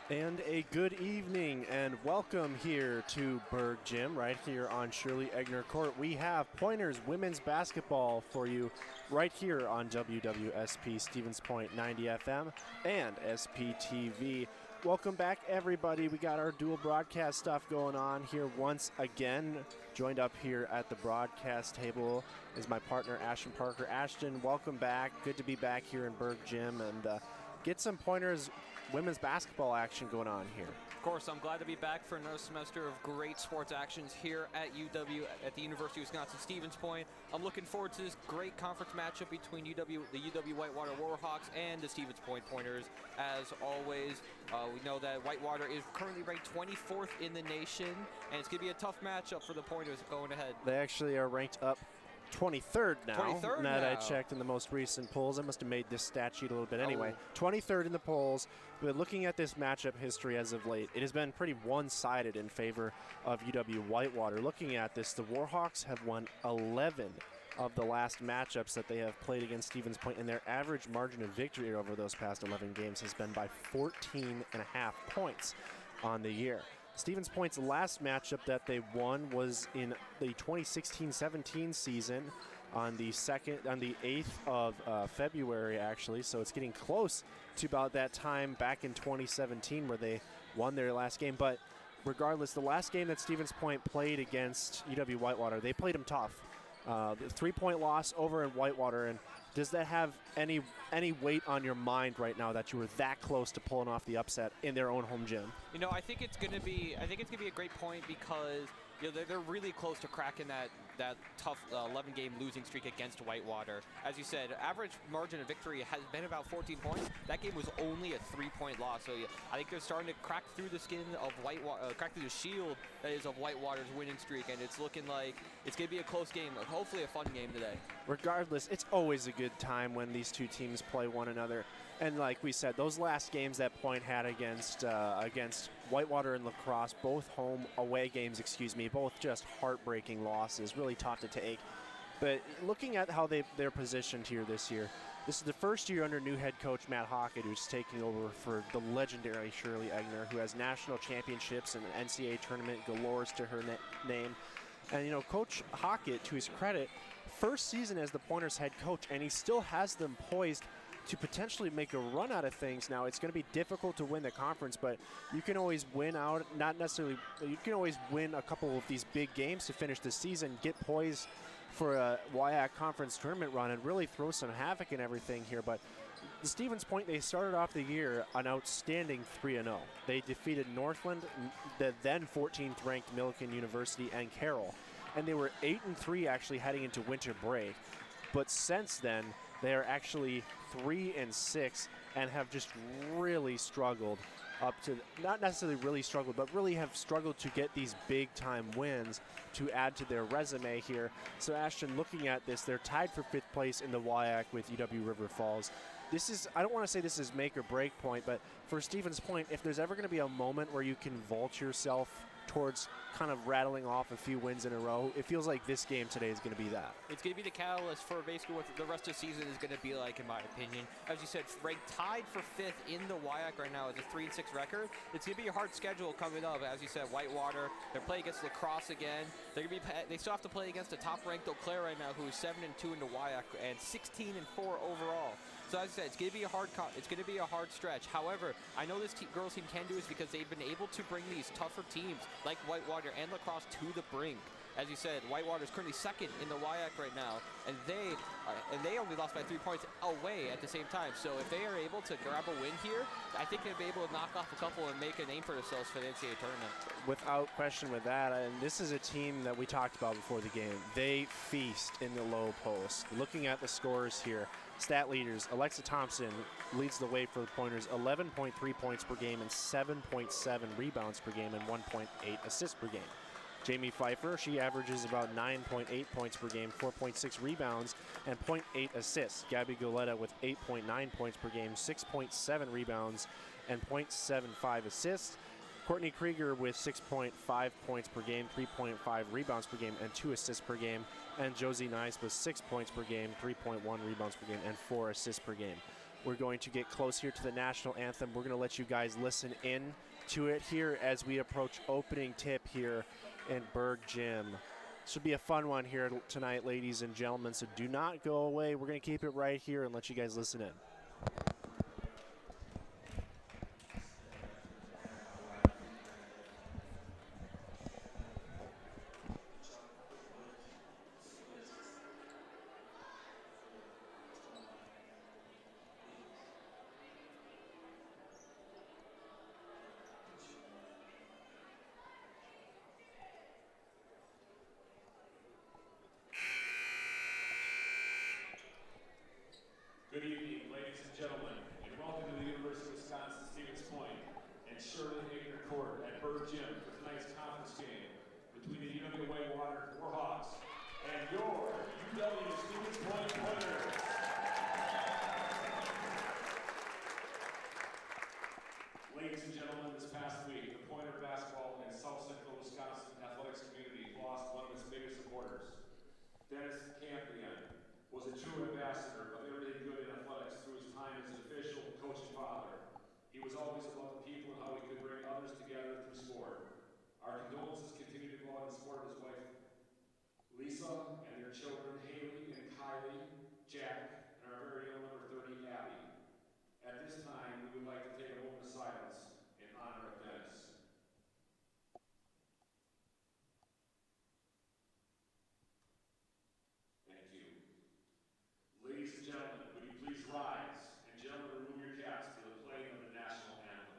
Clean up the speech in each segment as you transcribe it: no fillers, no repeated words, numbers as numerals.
And a good evening and welcome here to Berg Gym right here on Shirley Egner Court. We have Pointers women's basketball for you right here on WWSP Stevens Point 90 FM and SPTV. Welcome back, everybody. We got our dual broadcast stuff going on here once again. Joined up here at the broadcast table is my partner, Ashton Parker. Ashton, welcome back. Good to be back here in Berg Gym and get some Pointers women's basketball action going on here. Of course, I'm glad to be back for another semester of great sports actions here at UW at the University of Wisconsin-Stevens Point. I'm looking forward to this great conference matchup between the UW-Whitewater Warhawks and the Stevens Point Pointers. As always, we know that Whitewater is currently ranked 24th in the nation, and it's going to be a tough matchup for the Pointers going ahead. They actually are ranked up 23rd now. 23rd now. That I checked in the most recent polls. I must have made this stat sheet a little bit anyway. Oh. 23rd in the polls. But looking at this matchup history as of late, it has been pretty one-sided in favor of UW-Whitewater. Looking at this, the Warhawks have won 11 of the last matchups that they have played against Stevens Point, and their average margin of victory over those past 11 games has been by 14.5 points on the year. Stevens Point's last matchup that they won was in the 2016-17 season on the 8th of February, actually. So it's getting close to about that time back in 2017 where they won their last game. But regardless, the last game that Stevens Point played against UW-Whitewater, they played them tough. The 3-point loss over in Whitewater, and does that have any weight on your mind right now that you were that close to pulling off the upset in their own home gym? You know, I think it's going to be a great point because they're really close to cracking that tough 11-game losing streak against Whitewater. As you said, average margin of victory has been about 14 points. That game was only a 3-point loss. So I think they're starting to crack through the skin of Whitewater, crack through the shield that is of Whitewater's winning streak, and it's looking like it's going to be a close game. Hopefully a fun game today. Regardless, it's always a good time when these two teams play one another. And like we said, those last games that Point had against Whitewater and La Crosse, both away games, both just heartbreaking losses, really tough to take. But looking at how they're positioned here this year, this is the first year under new head coach Matt Hockett, who's taking over for the legendary Shirley Egner, who has national championships and an NCAA tournament galores to her name. And, Coach Hockett, to his credit, first season as the Pointers head coach, and he still has them poised to potentially make a run out of things. Now, it's going to be difficult to win the conference, but you can always win out, you can always win a couple of these big games to finish the season, get poised for a WIAC conference tournament run, and really throw some havoc in everything here. But the Stevens Point, they started off the year an outstanding 3-0. They defeated Northland, the then 14th ranked Millikan University, and Carroll. And they were 8-3 actually heading into winter break. But since then, they are actually 3-6 and have just really struggled not necessarily really struggled, but really have struggled to get these big-time wins to add to their resume here. So, Ashton, looking at this, they're tied for 5th place in the WIAC with UW River Falls. I don't want to say this is make or break point, but for Stevens Point, if there's ever going to be a moment where you can vault yourself towards kind of rattling off a few wins in a row, it feels like this game today is going to be that. It's going to be the catalyst for basically what the rest of the season is going to be like, in my opinion. As you said, ranked tied for 5th in the WIAC right now as a 3-6 record. It's going to be a hard schedule coming up. As you said, Whitewater, they're playing against La Crosse again. They still have to play against the top-ranked Eau Claire right now, who is 7-2 in the WIAC and 16-4 overall. So as I said, it's going to be a hard stretch. However, I know this girls team can do this because they've been able to bring these tougher teams like Whitewater and La Crosse to the brink. As you said, Whitewater is currently 2nd in the WIAC right now, and they only lost by 3 points away at the same time. So if they are able to grab a win here, I think they'll be able to knock off a couple and make a name for themselves for the NCAA tournament. Without question with that, and this is a team that we talked about before the game. They feast in the low post. Looking at the scores here, stat leaders, Alexa Thompson leads the way for the Pointers, 11.3 points per game and 7.7 rebounds per game and 1.8 assists per game. Jamie Pfeiffer, she averages about 9.8 points per game, 4.6 rebounds, and 0.8 assists. Gabby Goleta with 8.9 points per game, 6.7 rebounds, and 0.75 assists. Courtney Krieger with 6.5 points per game, 3.5 rebounds per game, and 2 assists per game. And Josie Nice with 6 points per game, 3.1 rebounds per game, and 4 assists per game. We're going to get close here to the national anthem. We're going to let you guys listen in to it here as we approach opening tip here in Berg Gym. This will be a fun one here tonight, ladies and gentlemen, so do not go away. We're going to keep it right here and let you guys listen in. Good evening, ladies and gentlemen, and welcome to the University of Wisconsin-Stevens Point and Shirley Hager Court at Berg Gym for tonight's conference game between the UW-Whitewater Warhawks and your UW-Stevens Point Pointers. Ladies and gentlemen, this past week, the Pointer basketball and South Central Wisconsin athletics community lost one of its biggest supporters. Dennis Campion was a true ambassador of everything good in athletics through his time as an official, coach, and father. He was always about the people and how he could bring others together through sport. Our condolences continue to go out in support of his wife, Lisa, and their children, Haley and Kylie, Jack, and our very own number 30, Abby. At this time, we would like to take a moment of silence in honor of Dennis. Thank you. Ladies and gentlemen, would you please rise, and gentlemen, remove your caps for the playing of the national anthem.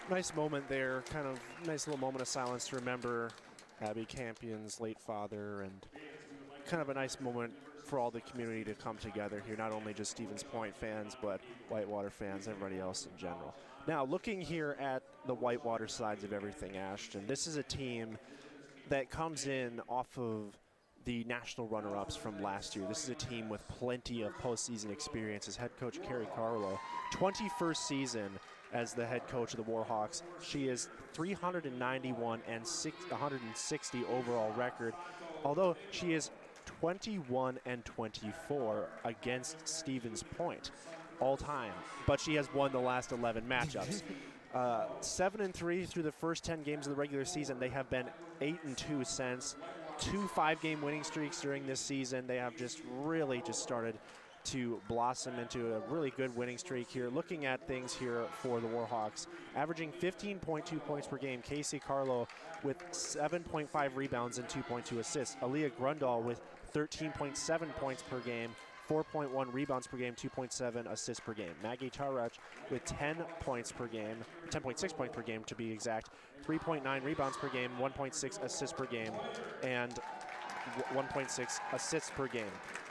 Nice moment there, kind of nice little moment of silence to remember Abby Campion's late father, and kind of a nice moment for all the community to come together here, not only just Stevens Point fans, but Whitewater fans, everybody else in general. Now, looking here at the Whitewater sides of everything, Ashton, this is a team that comes in off of the national runner-ups from last year. This is a team with plenty of postseason experience. As head coach Carrie Carlo, 21st season as the head coach of the Warhawks. She is 391 and 160 overall record, although she is 21 and 24 against Stevens Point all time, but she has won the last 11 matchups. 7-3 through the first 10 games of the regular season. They have been 8-2 since. 2 5-game winning streaks during this season. They have just really started to blossom into a really good winning streak here. Looking at things here for the Warhawks, averaging 15.2 points per game. Casey Carlo with 7.5 rebounds and 2.2 assists. Aaliyah Grundall with 13.7 points per game, 4.1 rebounds per game, 2.7 assists per game. Maggie Tarach with 10 points per game, 10.6 points per game to be exact, 3.9 rebounds per game, 1.6 assists per game, and 1.6 assists per game.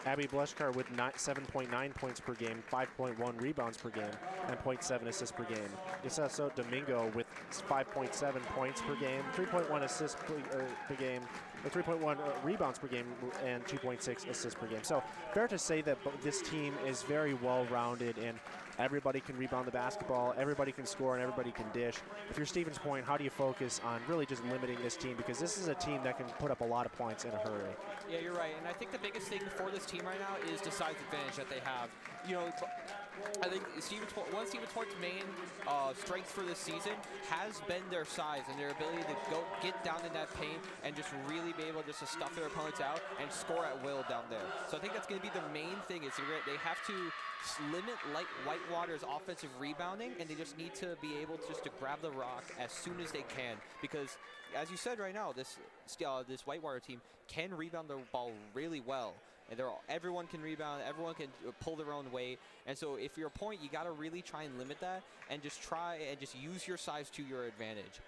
Abby Bleshkar with 7.9 points per game, 5.1 rebounds per game, and 0.7 assists per game. Isaso Domingo with 5.7 points per game, 3.1 assists per game, 3.1 rebounds per game, and 2.6 assists per game. So fair to say that this team is very well-rounded and Everybody can rebound the basketball, everybody can score, and everybody can dish. If you're Stevens Point, how do you focus on really just limiting this team? Because this is a team that can put up a lot of points in a hurry. Yeah, you're right. And I think the biggest thing for this team right now is the size advantage that they have. You know, I think one of Stevens Point's main strengths for this season has been their size and their ability to go get down in that paint and just really be able just to stuff their opponents out and score at will down there. So I think that's going to be the main thing. Is they have to limit Whitewater's offensive rebounding, and they just need to be able just to grab the rock as soon as they can. Because, as you said right now, this Whitewater team can rebound the ball really well. And everyone can rebound, everyone can pull their own weight. And so if you're a point, you got to really try and limit that and just try and just use your size to your advantage.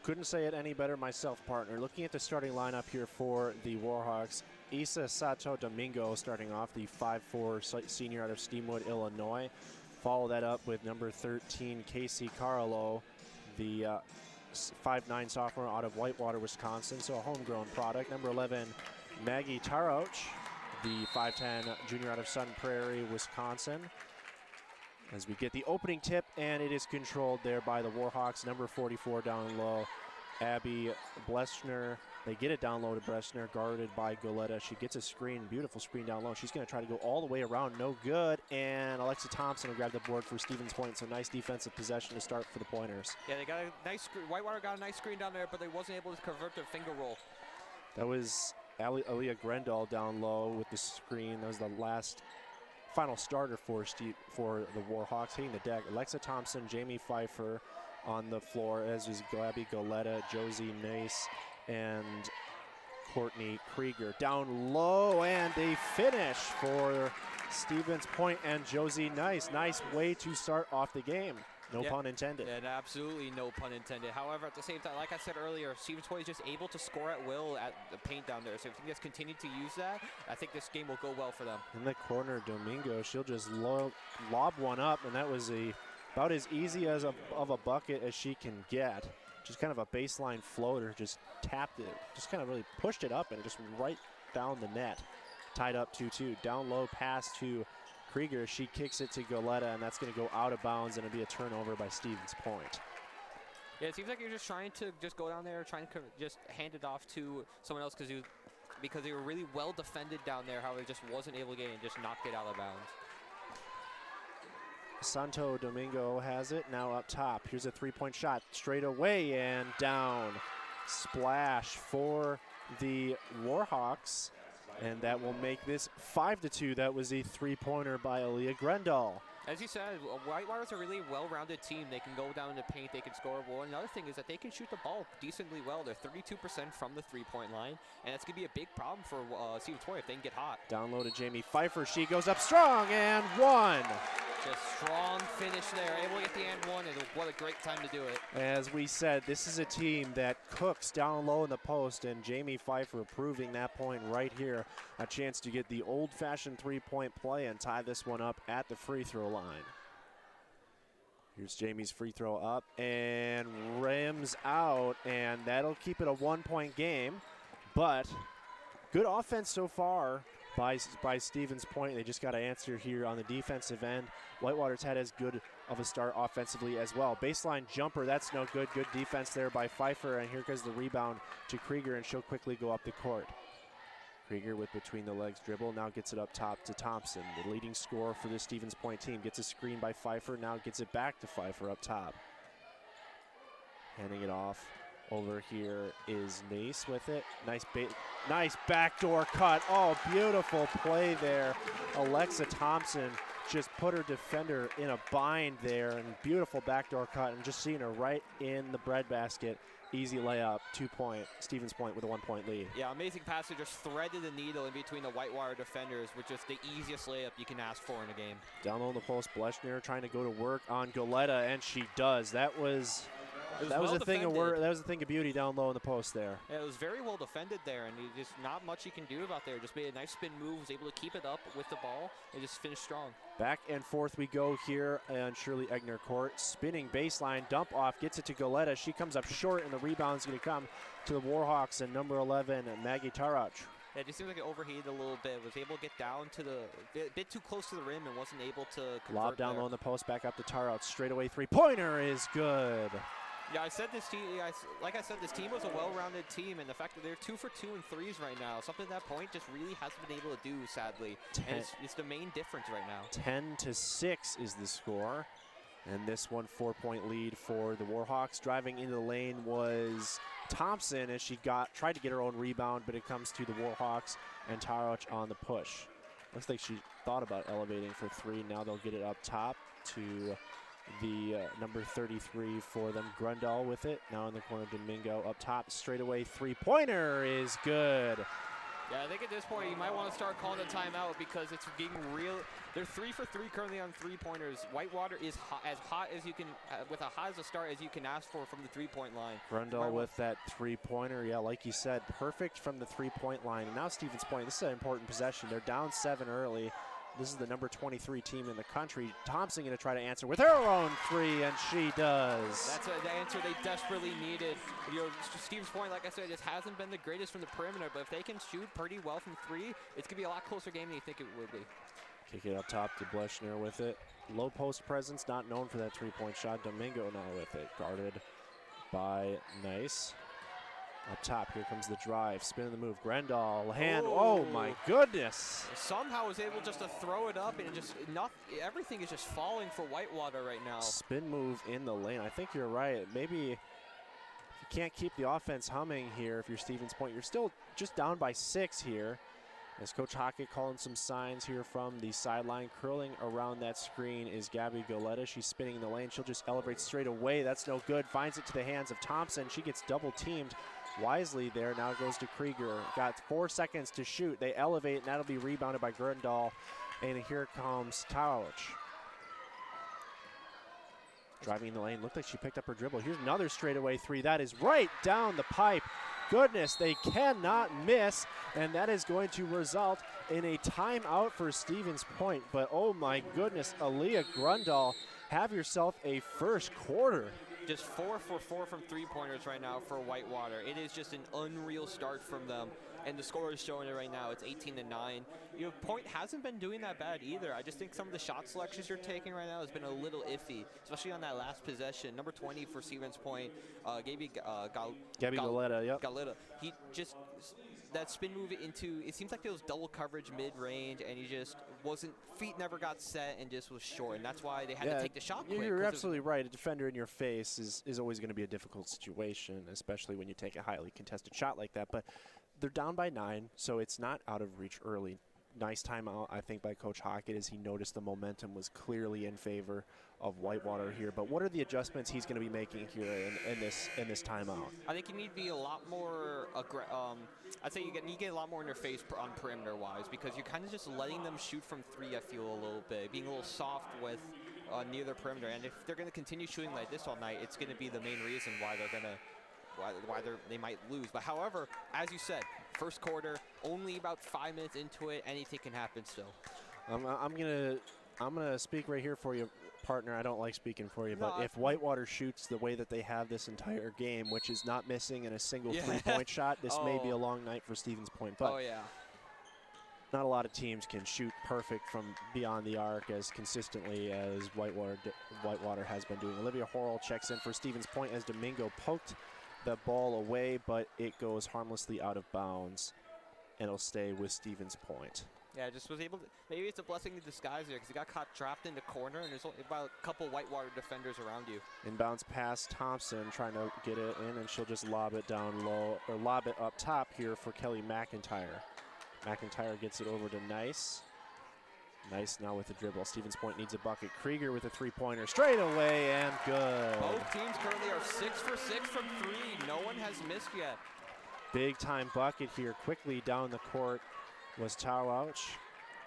Couldn't say it any better myself, partner. Looking at the starting lineup here for the Warhawks, Isa Sato Domingo starting off, the 5'4" senior out of Steamwood, Illinois. Follow that up with number 13, Casey Carlo, the 5'9" sophomore out of Whitewater, Wisconsin, so a homegrown product. Number 11, Maggie Tarouch, the 5'10" junior out of Sun Prairie, Wisconsin. As we get the opening tip, and it is controlled there by the Warhawks. Number 44 down low, Abby Bleschner. They get it down low to Bleschner, guarded by Goleta. She gets a screen, beautiful screen down low. She's going to try to go all the way around, no good. And Alexa Thompson will grab the board for Stevens Point. So nice defensive possession to start for the Pointers. Yeah, they got a nice screen. Whitewater got a nice screen down there, but they wasn't able to convert their finger roll. That was Aaliyah Grendel down low with the screen. That was the final starter for the Warhawks hitting the deck. Alexa Thompson, Jamie Pfeiffer on the floor, as is Gabby Goleta, Josie Nace, and Courtney Krieger. Down low, and a finish for Stevens Point and Josie Nice. Nice way to start off the game. No pun intended. And absolutely no pun intended. However, at the same time, like I said earlier, Stevens Point is just able to score at will at the paint down there. So if they just continue to use that, I think this game will go well for them. In the corner, Domingo, she'll just lob one up, and that was about as easy of a bucket as she can get. Just kind of a baseline floater, just tapped it, just kind of really pushed it up and just right down the net. Tied up 2-2. Down low pass to Krieger. She kicks it to Goleta, and that's going to go out of bounds, and it'll be a turnover by Stevens Point. Yeah, it seems like you're just trying to just go down there, trying to just hand it off to someone else because they were really well defended down there. However, just wasn't able to get it and just knocked it out of bounds. Santo Domingo has it now up top. Here's a three-point shot straight away and down. Splash for the Warhawks, and that will make this 5-2. That was a three-pointer by Aaliyah Grendel. As you said, Whitewater's a really well-rounded team. They can go down in the paint, they can score. Well, another thing is that they can shoot the ball decently well. They're 32% from the three-point line, and that's going to be a big problem for Stevens Point if they can get hot. Down low to Jamie Pfeiffer. She goes up strong and one. Just strong finish there, able to get the and one, and what a great time to do it. As we said, this is a team that cooks down low in the post, and Jamie Pfeiffer proving that point right here. A chance to get the old-fashioned three-point play and tie this one up at the free throw line. Here's Jamie's free throw up and rims out, and that'll keep it a one-point game. But good offense so far by Stevens Point. They just got to answer here on the defensive end. Whitewater's had as good of a start offensively as well. Baseline jumper, that's no good. Good defense there by Pfeiffer, and here goes the rebound to Krieger, and she'll quickly go up the court. Krieger with between the legs dribble, now gets it up top to Thompson. The leading scorer for this Stevens Point team gets a screen by Pfeiffer, now gets it back to Pfeiffer up top. Handing it off. Over here is Nace with it. Nice backdoor cut. Oh, beautiful play there. Alexa Thompson just put her defender in a bind there, and beautiful backdoor cut, and just seeing her right in the breadbasket. Easy layup, 2-point. Stevens Point with a 1-point lead. Yeah, amazing pass to just threaded the needle in between the Whitewater defenders, which is the easiest layup you can ask for in a game. Down low in the post, Bleschner trying to go to work on Goleta, and she does. That was a thing of beauty down low in the post there. Yeah, it was very well defended there, and just not much you can do about there. Just made a nice spin move, was able to keep it up with the ball, and just finish strong. Back and forth we go here on Shirley Egner court. Spinning baseline, dump off, gets it to Goleta. She comes up short, and the rebound's going to come to the Warhawks, and number 11, Maggie Tarouch. It just seems like it overheated a little bit. Was able to get down to the bit too close to the rim and wasn't able to convert. Lob down there. low in the post, back up to Tarout. Straightaway three-pointer is good. Yeah, I said this team. Like I said, this team was a well-rounded team, and the fact that they're 2 for 2 in threes right now, something at that point just really hasn't been able to do, sadly. And it's the main difference right now. 10-6 is the score, and this one 4-point lead for the Warhawks. Driving into the lane was Thompson as she tried to get her own rebound, but it comes to the Warhawks and Tarout on the push. Looks like she thought about elevating for three. Now they'll get it up top to the number 33 for them. Grundall with it. Now in the corner, Domingo up top. Straightaway three-pointer is good. Yeah, I think at this point you might want to start calling a timeout because it's getting real. They're 3 for 3 currently on three-pointers. Whitewater is as hot as you can, with a hot as a start as you can ask for from the three-point line. Grundall with that three-pointer. Yeah, like you said, perfect from the three-point line. And now Stevens Point, this is an important possession. They're down 7 early. This is the number 23 team in the country. Thompson going to try to answer with her own three, and she does. That's the answer they desperately needed. You know, Stevens Point, like I said, just hasn't been the greatest from the perimeter, but if they can shoot pretty well from three, it's going to be a lot closer game than you think it would be. Kick it up top to Bleschner with it. Low post presence, not known for that three-point shot. Domingo now with it, guarded by Nice. Up top, here comes the drive, spin in the move. Grendal, hand, oh my goodness. Somehow was able just to throw it up, and it just everything is just falling for Whitewater right now. Spin move in the lane. I think you're right. Maybe if you can't keep the offense humming here, if you're Stevens Point, you're still just down by 6 here. As Coach Hockett calling some signs here from the sideline. Curling around that screen is Gabby Goleta. She's spinning in the lane. She'll just elevate straight away. That's no good. Finds it to the hands of Thompson. She gets double teamed wisely there. Now it goes to Krieger. Got 4 seconds to shoot. They elevate, and that'll be rebounded by Grundall. And here comes Tauch. Driving in the lane. Looked like she picked up her dribble. Here's another straightaway three. That is right down the pipe. Goodness, they cannot miss, and that is going to result in a timeout for Stevens Point. But oh my goodness, Aaliyah Grundall, have yourself a first quarter. Just 4 for 4 from three-pointers right now for Whitewater. It is just an unreal start from them, and the score is showing it right now. It's 18-9. You know, Point hasn't been doing that bad either. I just think some of the shot selections you're taking right now has been a little iffy, especially on that last possession. Number 20 for Stevens Point, Gabby Goleta, yep. Goleta. He just, that spin move into, it seems like there was double coverage mid-range, and he just wasn't, feet never got set and just was short, and that's why they had to take the shot quick. You're absolutely right. A defender in your face is always going to be a difficult situation, especially when you take a highly contested shot like that. But they're down by 9, so it's not out of reach early. Nice timeout, I think, by Coach Hockett as he noticed the momentum was clearly in favor of Whitewater here. But what are the adjustments he's going to be making here in this timeout? I think you need to be a lot more I'd say you get a lot more in their face on perimeter-wise, because you're kind of just letting them shoot from three, I feel, a little bit, being a little soft with near the perimeter. And if they're going to continue shooting like this all night, it's going to be the main reason why they're going to they might lose. But however, as you said, first quarter, only about 5 minutes into it, anything can happen still. I'm gonna speak right here for you, partner. I don't like speaking for you, but if Whitewater shoots the way that they have this entire game, which is not missing in a single three-point shot, this may be a long night for Stevens Point. But not a lot of teams can shoot perfect from beyond the arc as consistently as Whitewater has been doing. Olivia Horrell checks in for Stevens Point as Domingo poked the ball away, but it goes harmlessly out of bounds, and it'll stay with Stevens Point. Yeah, just was able to, maybe it's a blessing in disguise there, because he got caught trapped in the corner, and there's about a couple Whitewater defenders around you. Inbounds pass, Thompson trying to get it in, and she'll just lob it down low, or lob it up top here for Kelly McIntyre. McIntyre gets it over to Nice. Nice now with the dribble. Stevens Point needs a bucket. Krieger with a three-pointer straight away and good. Both teams currently are 6 for 6 from three. No one has missed yet. Big time bucket here. Quickly down the court was Tauch.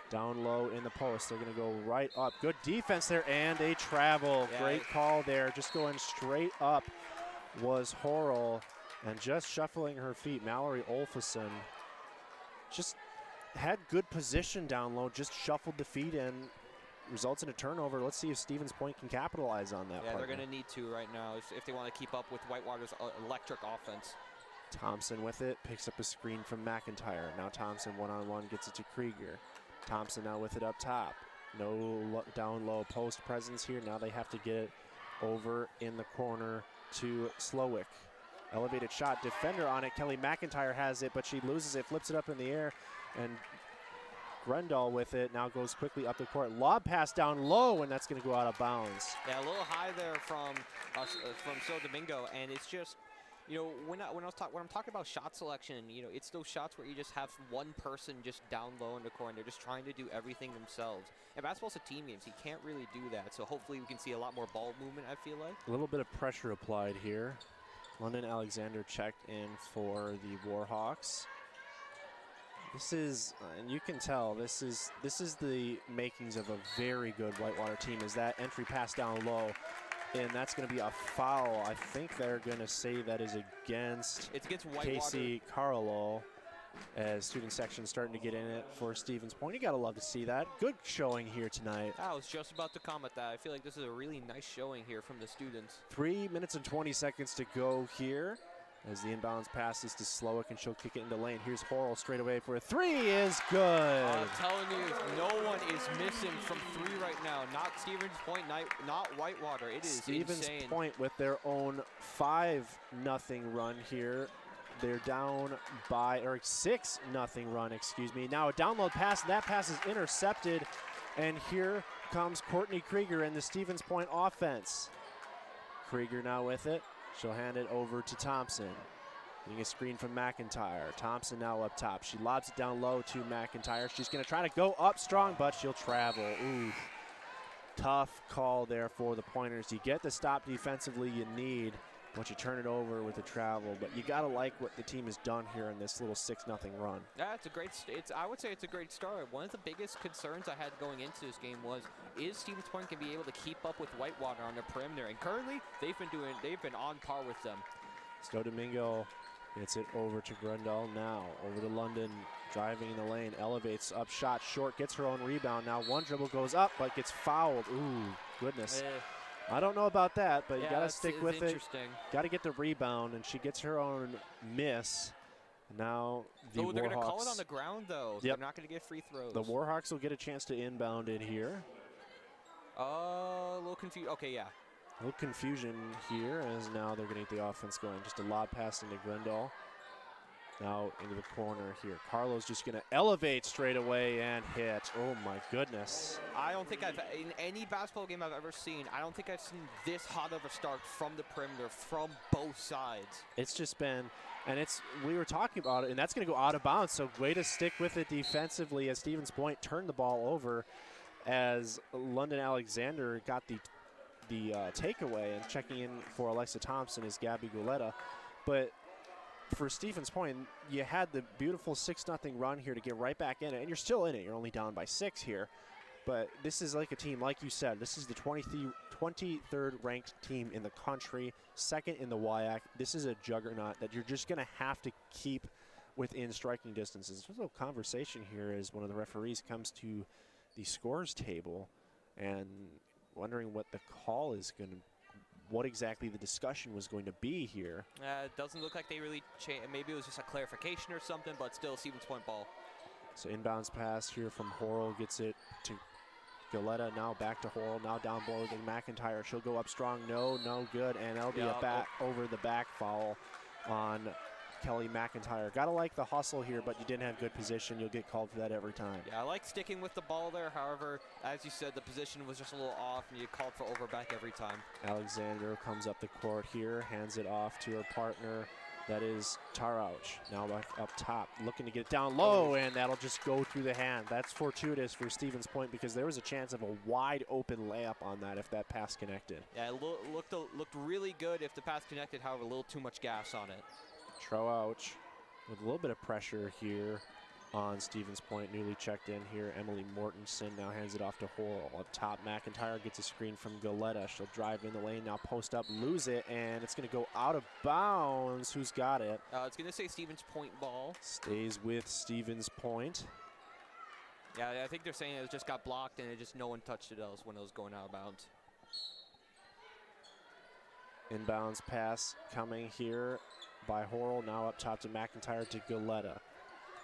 Down low in the post. They're going to go right up. Good defense there and a travel. Yeah. Great call there. Just going straight up was Horrell, and just shuffling her feet. Mallory Olfason just had good position down low, just shuffled the feet in, results in a turnover. Let's see if Stevens Point can capitalize on that. Yeah, they're going to need to right now if they want to keep up with Whitewater's electric offense. Thompson with it, picks up a screen from McIntyre. Now Thompson one-on-one gets it to Krieger. Thompson now with it up top. No down low post presence here. Now they have to get it over in the corner to Slowick. Elevated shot, defender on it. Kelly McIntyre has it, but she loses it, flips it up in the air, and Grendal with it now goes quickly up the court. Lob pass down low, and that's going to go out of bounds. Yeah, a little high there from So Domingo, and it's just, you know, when I'm talking about shot selection, you know, it's those shots where you just have one person just down low in the corner. They're just trying to do everything themselves. And basketball's a team game, so you can't really do that. So hopefully we can see a lot more ball movement, I feel like. A little bit of pressure applied here. London Alexander checked in for the Warhawks. This is, and you can tell, this is the makings of a very good Whitewater team, is that entry pass down low. And that's going to be a foul. I think they're going to say that is against Whitewater. Casey Carlo, as student section starting to get in it for Stevens Point. You got to love to see that. Good showing here tonight. I was just about to comment that. I feel like this is a really nice showing here from the students. 3 minutes and 20 seconds to go here as the inbounds passes to Slowick, and she'll kick it into lane. Here's Horrell straight away for a three. Is good. I'm telling you, no one is missing from three right now. Not Stevens Point, not Whitewater. It is Stevens insane. Point with their own 5-0 run here. They're down by, or 6-0 run, excuse me. Now a download pass, and that pass is intercepted. And here comes Courtney Krieger and the Stevens Point offense. Krieger now with it. She'll hand it over to Thompson. Getting a screen from McIntyre. Thompson now up top. She lobs it down low to McIntyre. She's going to try to go up strong, but she'll travel. Ooh, tough call there for the Pointers. You get the stop defensively you need once you turn it over with the travel, but you got to like what the team has done here in this little 6-0 run. Yeah, it's a great. I would say it's a great start. One of the biggest concerns I had going into this game was, is Stevens Point can be able to keep up with Whitewater on the perimeter? And currently, they've been on par with them. Sto Domingo gets it over to Grendal now. Over to London, driving in the lane, elevates up, shot short, gets her own rebound. Now one dribble goes up, but gets fouled. Ooh, goodness. I don't know about that, but you got to stick with it. Got to get the rebound, and she gets her own miss. Now the Warhawks. They're going to call it on the ground, though. Yep. They're not going to get free throws. The Warhawks will get a chance to inbound it here. A little confused. Okay, yeah. A little confusion here, as now they're going to get the offense going. Just a lob pass into Grendal. Now into the corner here. Carlo's just going to elevate straight away and hit. Oh my goodness. I don't think in any basketball game I've ever seen, I don't think I've seen this hot of a start from the perimeter from both sides. It's just been, and we were talking about it, and that's going to go out of bounds. So way to stick with it defensively as Stevens Point turned the ball over, as London Alexander got the takeaway, and checking in for Alexa Thompson is Gabby Guletta. But for Stevens Point, you had the beautiful 6-0 run here to get right back in it, and you're still in it. You're only down by 6 here. But this is like a team, like you said, this is the 23rd ranked team in the country, second in the WIAC. This is a juggernaut that you're just going to have to keep within striking distances. There's a little conversation here as one of the referees comes to the scores table and wondering what the call is going to, what exactly the discussion was going to be here. It doesn't look like they really changed. Maybe it was just a clarification or something, but still Stevens Point ball. So inbounds pass here from Horrell, gets it to Guletta, now back to Horrell, now down below to McIntyre. She'll go up strong, no good, and that'll be a over the back foul on Kelly McIntyre. Gotta like the hustle here, but you didn't have good position. You'll get called for that every time. Yeah, I like sticking with the ball there. However, as you said, the position was just a little off, and you called for over back every time. Alexander comes up the court here, hands it off to her partner. That is Tarauch, now back up top, looking to get it down low, and that'll just go through the hand. That's fortuitous for Stevens Point because there was a chance of a wide open layup on that if that pass connected. Yeah, it looked really good if the pass connected, however, a little too much gas on it. Trauch with a little bit of pressure here on Stevens Point, newly checked in here. Emily Mortensen now hands it off to Horrell. Up top, McIntyre gets a screen from Guletta. She'll drive in the lane, now post up, lose it, and it's going to go out of bounds. Who's got it? It's going to say Stevens Point ball. Stays with Stevens Point. Yeah, I think they're saying it just got blocked and no one touched it else when it was going out of bounds. Inbounds pass coming here by Horrell. Now up top to McIntyre to Goleta.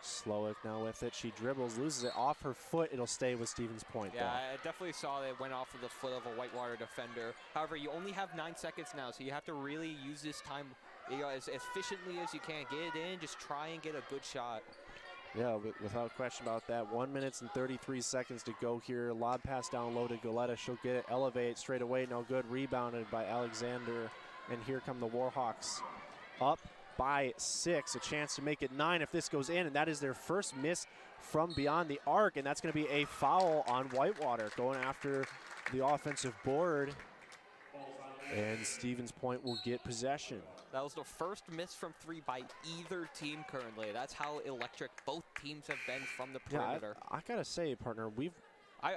Slowick now with it. She dribbles, loses it off her foot. It'll stay with Stevens Point, Yeah, though. I definitely saw that it went off of the foot of a Whitewater defender. However, you only have 9 seconds now, so you have to really use this time as efficiently as you can. Get it in, just try and get a good shot. Yeah, without question about that. 1 minute and 33 seconds to go here. Lob pass down low to Goleta. She'll get it, elevate straight away. No good. Rebounded by Alexander. And here come the Warhawks. Up by 6. A chance to make it 9 if this goes in. And that is their first miss from beyond the arc. And that's going to be a foul on Whitewater going after the offensive board. And Stevens Point will get possession. That was the first miss from 3 by either team currently. That's how electric both teams have been from the perimeter. Yeah, I gotta say, partner,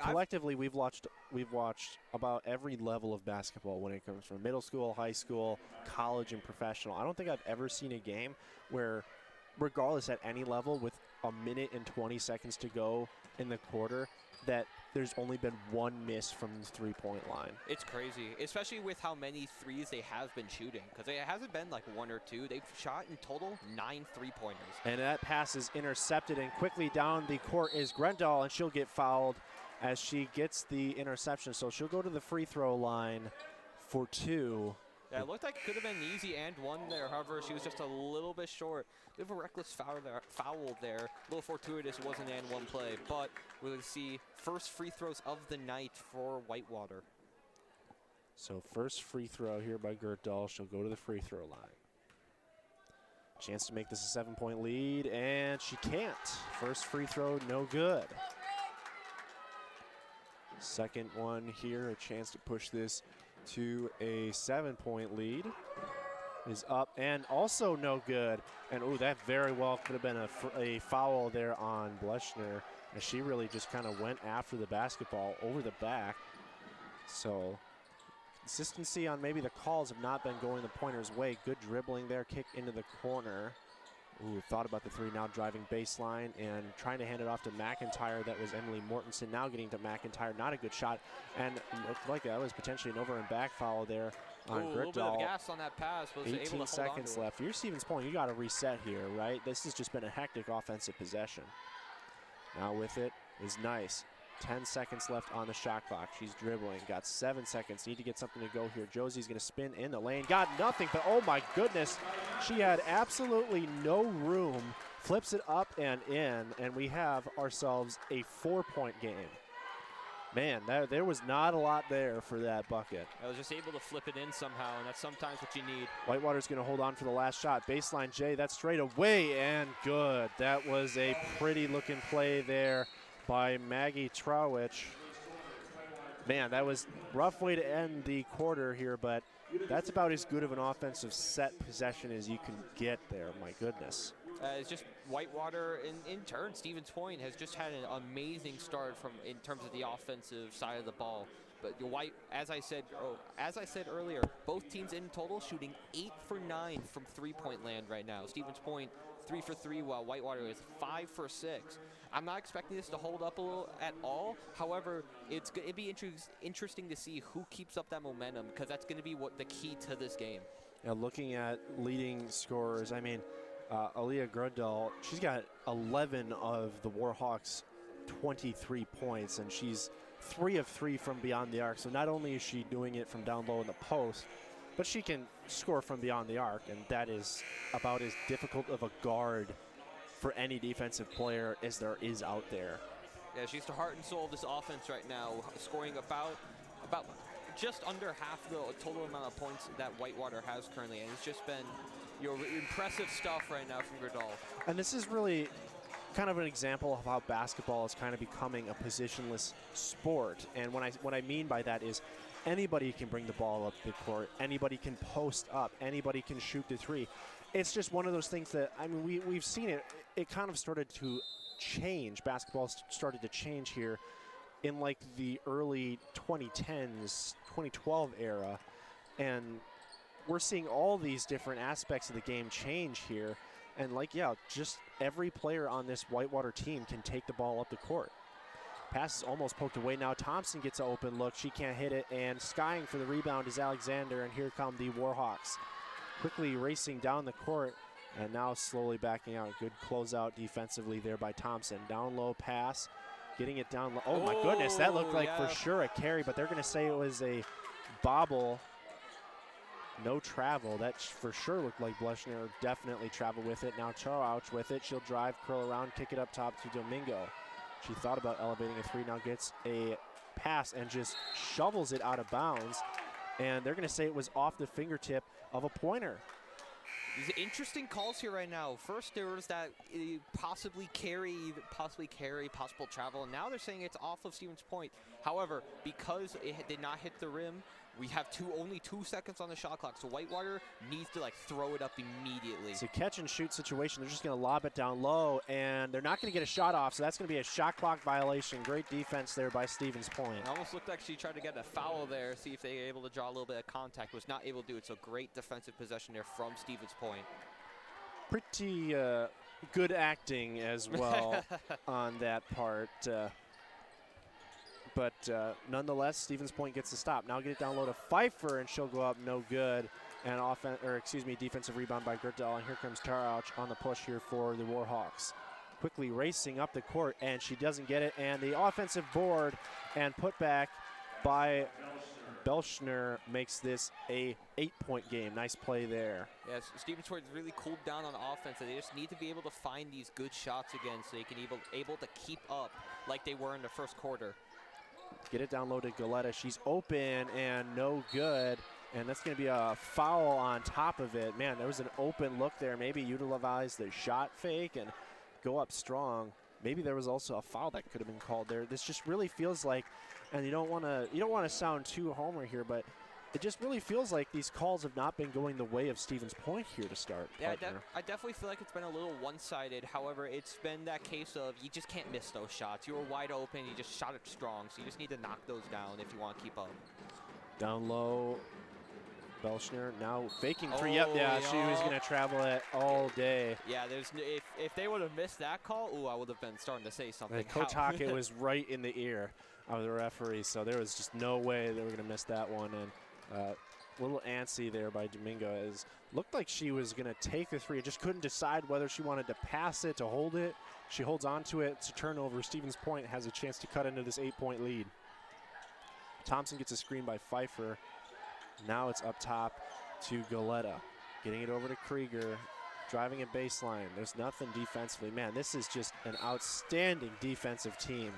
collectively we've watched about every level of basketball when it comes from middle school, high school, college, and professional. I don't think I've ever seen a game where, regardless at any level, with a minute and 20 seconds to go in the quarter, that there's only been 1 miss from the three-point line. It's crazy, especially with how many threes they have been shooting, because it hasn't been like 1 or 2. They've shot in total 9 3-pointers. And that pass is intercepted, and quickly down the court is Grendal, and she'll get fouled as she gets the interception. So she'll go to the free throw line for 2. Yeah, it looked like it could have been easy and 1 there. However, she was just a little bit short. We have a reckless foul there. A little fortuitous, it wasn't and 1 play. But we'll see first free throws of the night for Whitewater. So first free throw here by Gertdahl. She'll go to the free throw line. Chance to make this a 7-point lead, and she can't. First free throw, no good. Second one here, a chance to push this to a 7-point lead. Is up and also no good. And oh, that very well could have been a foul there on Bleschner, as she really just kind of went after the basketball over the back. So consistency on maybe the calls have not been going the Pointers' way. Good dribbling there, kick into the corner. Ooh, thought about the 3, now driving baseline and trying to hand it off to McIntyre. That was Emily Mortensen. Now getting to McIntyre, not a good shot. And looked like that was potentially an over and back foul there on Gertdahl. A little bit of gas on that pass. Was 18 able to hold seconds on to left. You're Stevens Point, you got to reset here, right? This has just been a hectic offensive possession. Now with it is Nice. 10 seconds left on the shot clock. She's dribbling, got 7 seconds. Need to get something to go here. Josie's gonna spin in the lane. Got nothing, but oh my goodness. She had absolutely no room. Flips it up and in, and we have ourselves a 4-point game. Man, there was not a lot there for that bucket. I was just able to flip it in somehow, and that's sometimes what you need. Whitewater's gonna hold on for the last shot. Baseline J, that's straight away and good. That was a pretty looking play there by Maggie Trowich. Man, that was a rough way to end the quarter here, but that's about as good of an offensive set possession as you can get there. My goodness. It's just Whitewater, in turn, Stevens Point has just had an amazing start in terms of the offensive side of the ball. But as I said earlier, both teams in total shooting 8 for 9 from 3-point land right now. Stevens Point 3 for 3, while Whitewater is 5 for 6. I'm not expecting this to hold up at all. However, it'd be interesting to see who keeps up that momentum, because that's going to be the key to this game. Now, looking at leading scorers, I mean, Aaliyah Gruddahl, she's got 11 of the Warhawks' 23 points, and she's 3 of 3 from beyond the arc. So not only is she doing it from down low in the post, but she can score from beyond the arc, and that is about as difficult of a guard for any defensive player as there is out there. Yeah, she's the heart and soul of this offense right now, scoring about just under half the total amount of points that Whitewater has currently, and it's just been impressive stuff right now from Gruddahl. And this is really kind of an example of how basketball is kind of becoming a positionless sport. And what I mean by that is anybody can bring the ball up the court, anybody can post up, anybody can shoot the 3. It's just one of those things that, I mean, we've seen it. It kind of started to change. Basketball started to change here in like the early 2010s, 2012 era. And we're seeing all these different aspects of the game change here. And just every player on this Whitewater team can take the ball up the court. Pass is almost poked away now. Thompson gets an open look. She can't hit it. And skying for the rebound is Alexander. And here come the Warhawks. quickly racing down the court and now slowly backing out. Good closeout defensively there by Thompson. Down low pass, getting it down low. Oh my goodness, that looked like for sure a carry, but they're gonna say it was a bobble. No travel. That for sure looked like Blushner definitely traveled with it. Now Charouch with it. She'll drive, curl around, kick it up top to Domingo. She thought about elevating a three, now gets a pass and just shovels it out of bounds. And they're going to say it was off the fingertip of a pointer. These interesting calls here right now. First there was that possible travel, and now they're saying it's off of Stevens Point. However, because it did not hit the rim, we have only 2 seconds on the shot clock, so Whitewater needs to throw it up immediately. It's a catch and shoot situation. They're just going to lob it down low, and they're not going to get a shot off, so that's going to be a shot clock violation. Great defense there by Stevens Point. It almost looked like she tried to get a foul there, see if they were able to draw a little bit of contact. Was not able to do it, so great defensive possession there from Stevens Point. Pretty good acting as well on that part. But nonetheless, Stevens Point gets the stop. Now get it down low to Pfeiffer, and she'll go up no good. And defensive rebound by Gertel. And here comes Charouch on the push here for the Warhawks. Quickly racing up the court, and she doesn't get it. And the offensive board and put back by Belschner makes this a 8-point game. Nice play there. Yes, Stevens Point really cooled down on offense, and they just need to be able to find these good shots again so they can able to keep up like they were in the first quarter. Get it down low to Galetta. She's open and no good. And that's going to be a foul on top of it. Man, there was an open look there. Maybe utilize the shot fake and go up strong. Maybe there was also a foul that could have been called there. This just really feels like, and you don't want to sound too homer here, but it just really feels like these calls have not been going the way of Stevens Point here to start. Yeah, I definitely feel like it's been a little one-sided. However, it's been that case of you just can't miss those shots. You were wide open, you just shot it strong, so you just need to knock those down if you want to keep up. Down low, Belschner now faking three. Yep, yeah, she was going to travel it all day. Yeah, if they would have missed that call, I would have been starting to say something. Coach Hockett was right in the ear of the referee, so there was just no way they were going to miss that one. And a little antsy there by Domingo. Looked like she was going to take the three. Just couldn't decide whether she wanted to pass it, to hold it. She holds on to it. It's a turnover. Stevens Point has a chance to cut into this 8-point lead. Thompson gets a screen by Pfeiffer. Now it's up top to Galetta. Getting it over to Krieger. Driving a baseline. There's nothing defensively. Man, this is just an outstanding defensive team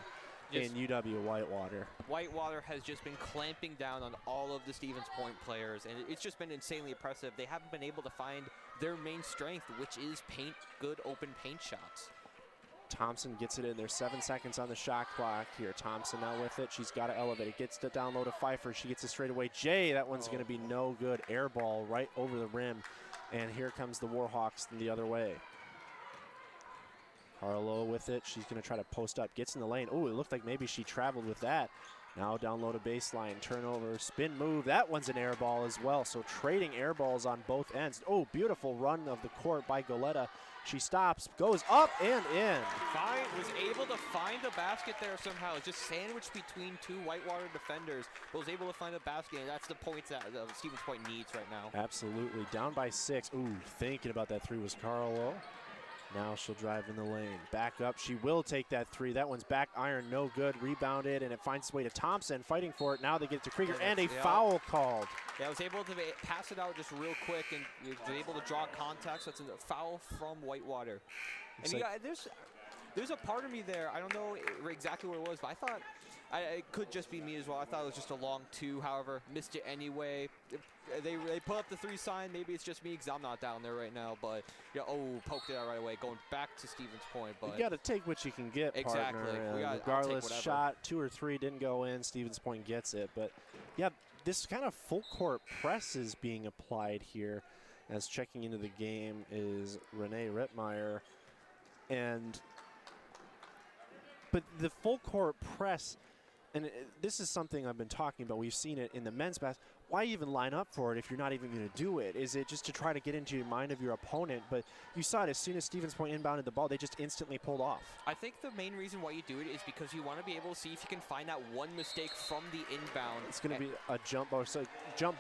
in UW-Whitewater. Whitewater has just been clamping down on all of the Stevens Point players, and it's just been insanely impressive. They haven't been able to find their main strength, which is good open paint shots. Thompson gets it in there. 7 seconds on the shot clock here. Thompson now with it. She's got to elevate it. Gets the down low to Pfeiffer. She gets it straight away. Jay, that one's going to be no good. Air ball right over the rim. And here comes the Warhawks the other way. Harlow with it. She's going to try to post up. Gets in the lane. Oh, it looked like maybe she traveled with that. Now down low to baseline. Turnover. Spin move. That one's an air ball as well. So trading air balls on both ends. Oh, beautiful run of the court by Galetta. She stops, goes up and in. Was able to find a basket there somehow. Just sandwiched between two Whitewater defenders, but was able to find a basket, and that's the points that Stevens Point needs right now. Absolutely. Down by 6. Ooh, thinking about that three was Carlo. Now she'll drive in the lane. Back up. She will take that three. That one's back iron. No good. Rebounded, and it finds its way to Thompson. Fighting for it. Now they get it to Krieger, and a foul called. Yeah, I was able to pass it out just real quick and was able to draw contact. So it's a foul from Whitewater. And there's a part of me there. I don't know exactly what it was, but I thought it could just be me as well. I thought it was just a long two. However, missed it anyway. They put up the 3 sign. Maybe it's just me because I'm not down there right now. But yeah, poked it out right away. Going back to Stevens Point. But you got to take what you can get, exactly. Partner. Regardless, shot 2 or 3 didn't go in. Stevens Point gets it. But yeah, this kind of full court press is being applied here. As checking into the game is Renee Rittmeyer, but the full court press. And this is something I've been talking about. We've seen it in the men's basketball. Why even line up for it if you're not even going to do it? Is it just to try to get into the mind of your opponent? But you saw it as soon as Stevens Point inbounded the ball, they just instantly pulled off. I think the main reason why you do it is because you want to be able to see if you can find that one mistake from the inbound. It's going to be a jump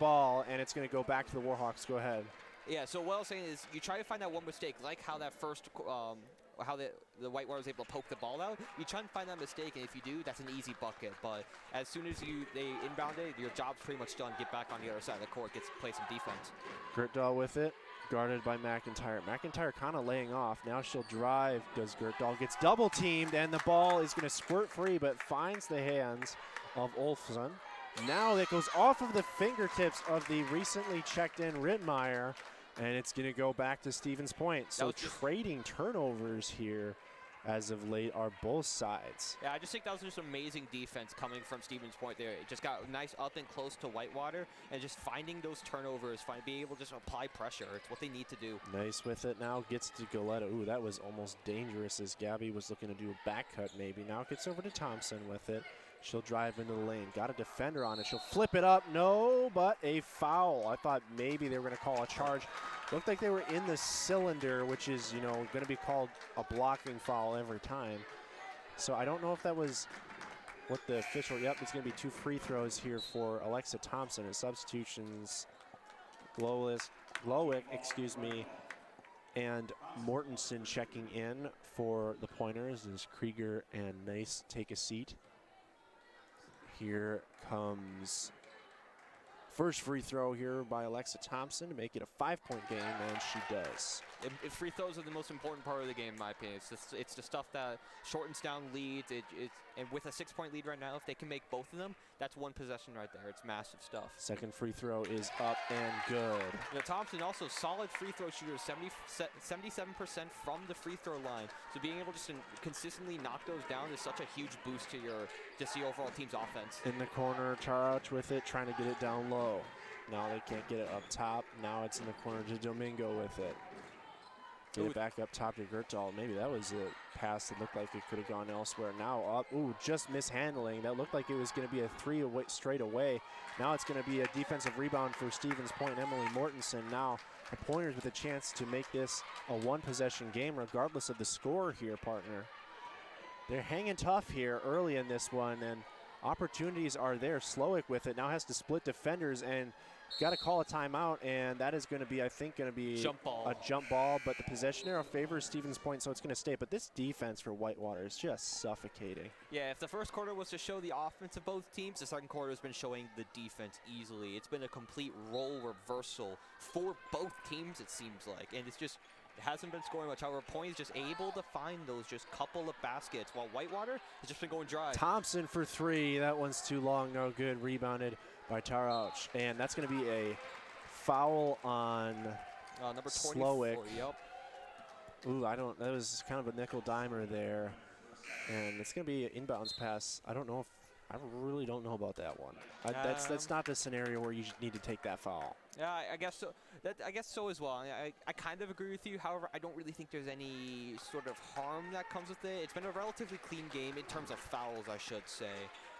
ball, and it's going to go back to the Warhawks. Go ahead. Yeah, so what I was saying is you try to find that one mistake, like how that first, how the Whitewater was able to poke the ball out. You try and find that mistake, and if you do, that's an easy bucket. But as soon as they inbound it, your job's pretty much done. Get back on the other side of the court, play some defense. Gertdahl with it, guarded by McIntyre. McIntyre kind of laying off. Now she'll drive, does Gertdahl. Gets double teamed, and the ball is going to squirt free, but finds the hands of Olfsson. Now it goes off of the fingertips of the recently checked in Rittmeyer, and it's going to go back to Stevens Point. So trading turnovers here as of late are both sides. Yeah, I just think that was just amazing defense coming from Stevens Point there. It just got nice up and close to Whitewater, and just finding those turnovers, being able to just apply pressure. It's what they need to do. Nice with it. Now gets to Goleta. Ooh, that was almost dangerous as Gabby was looking to do a back cut maybe. Now it gets over to Thompson with it. She'll drive into the lane. Got a defender on it. She'll flip it up. No, but a foul. I thought maybe they were going to call a charge. Looked like they were in the cylinder, which is, you know, going to be called a blocking foul every time. So I don't know if that was what the official, yep, it's going to be 2 free throws here for Alexa Thompson. And substitutions, Glowick, excuse me, and Mortensen checking in for the Pointers as Krieger and Nice take a seat. Here comes first free throw here by Alexa Thompson to make it a 5-point game, and she does. Free throws are the most important part of the game, in my opinion. It's the stuff that shortens down leads. And with a 6-point lead right now, if they can make both of them, that's one possession right there. It's massive stuff. Second free throw is up and good. You know, Thompson also solid free throw shooter, 77% from the free throw line. So being able just to consistently knock those down is such a huge boost to the overall team's offense. In the corner, Charouch with it, trying to get it down low. Now they can't get it up top. Now it's in the corner to Domingo with it. Get it back up top to Gertdahl. Maybe that was a pass that looked like it could have gone elsewhere. Now up, ooh, just mishandling. That looked like it was going to be a 3 straight away. Now it's going to be a defensive rebound for Stevens Point. Emily Mortensen. Now the Pointers with a chance to make this a 1-possession game regardless of the score here, partner. They're hanging tough here early in this one, and opportunities are there. Slowick with it. Now has to split defenders and got to call a timeout, and that is going to be, I think, a jump ball, but the possession arrow favors Stevens Point, so it's going to stay. But this defense for Whitewater is just suffocating. Yeah, if the first quarter was to show the offense of both teams, the second quarter has been showing the defense easily. It's been a complete role reversal for both teams, it seems like, and it hasn't been scoring much. However, Point is just able to find those just couple of baskets, while Whitewater has just been going dry. Thompson for 3. That one's too long, no good. Rebounded by Tarauch, and that's going to be a foul on number 24. Slowick. Yep. Ooh, that was kind of a nickel dimer there, and it's going to be an inbounds pass. I really don't know about that one. That's not the scenario where you need to take that foul. Yeah, I guess so. I guess so as well. I kind of agree with you. However, I don't really think there's any sort of harm that comes with it. It's been a relatively clean game in terms of fouls, I should say,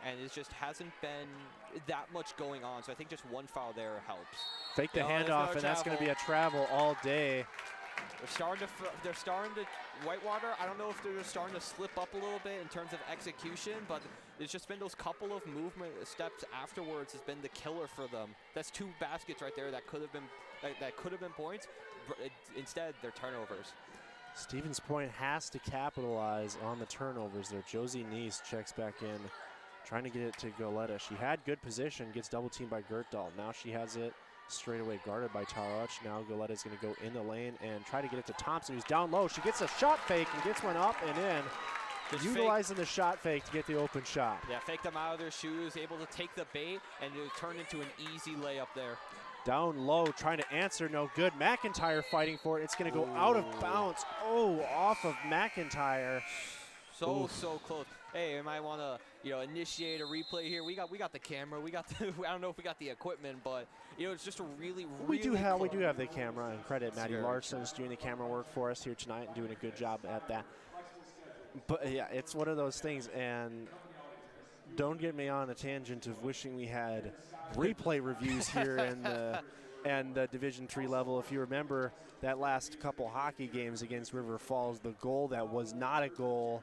and it just hasn't been that much going on. So I think just one foul there helps. Fake the handoff, and that's going to be a travel all day. They're starting to Whitewater. I don't know if they're starting to slip up a little bit in terms of execution, but there's just been those couple of movement steps afterwards has been the killer for them. That's 2 baskets right there that could have been points. Instead, they're turnovers. Stevens Point has to capitalize on the turnovers there. Josie Neese checks back in, trying to get it to Goleta. She had good position, gets double teamed by Gertdahl. Now she has it straight away guarded by Tarauch. Now Goleta's going to go in the lane and try to get it to Thompson, who's down low. She gets a shot fake and gets one up and in. Just utilizing the shot fake to get the open shot. Yeah, faked them out of their shoes, able to take the bait, and it turned into an easy layup there. Down low, trying to answer, no good. McIntyre fighting for it. It's going to go out of bounds. Oh, off of McIntyre. So close. Hey, I might want to, initiate a replay here. We got the camera. We got the, I don't know if we got the equipment, but it's just a really we do have the camera, and credit Maddy Larson is doing the camera work for us here tonight and doing a good job at that. But yeah, it's one of those things, and don't get me on a tangent of wishing we had replay reviews here in the Division III level. If you remember that last couple hockey games against River Falls, the goal that was not a goal,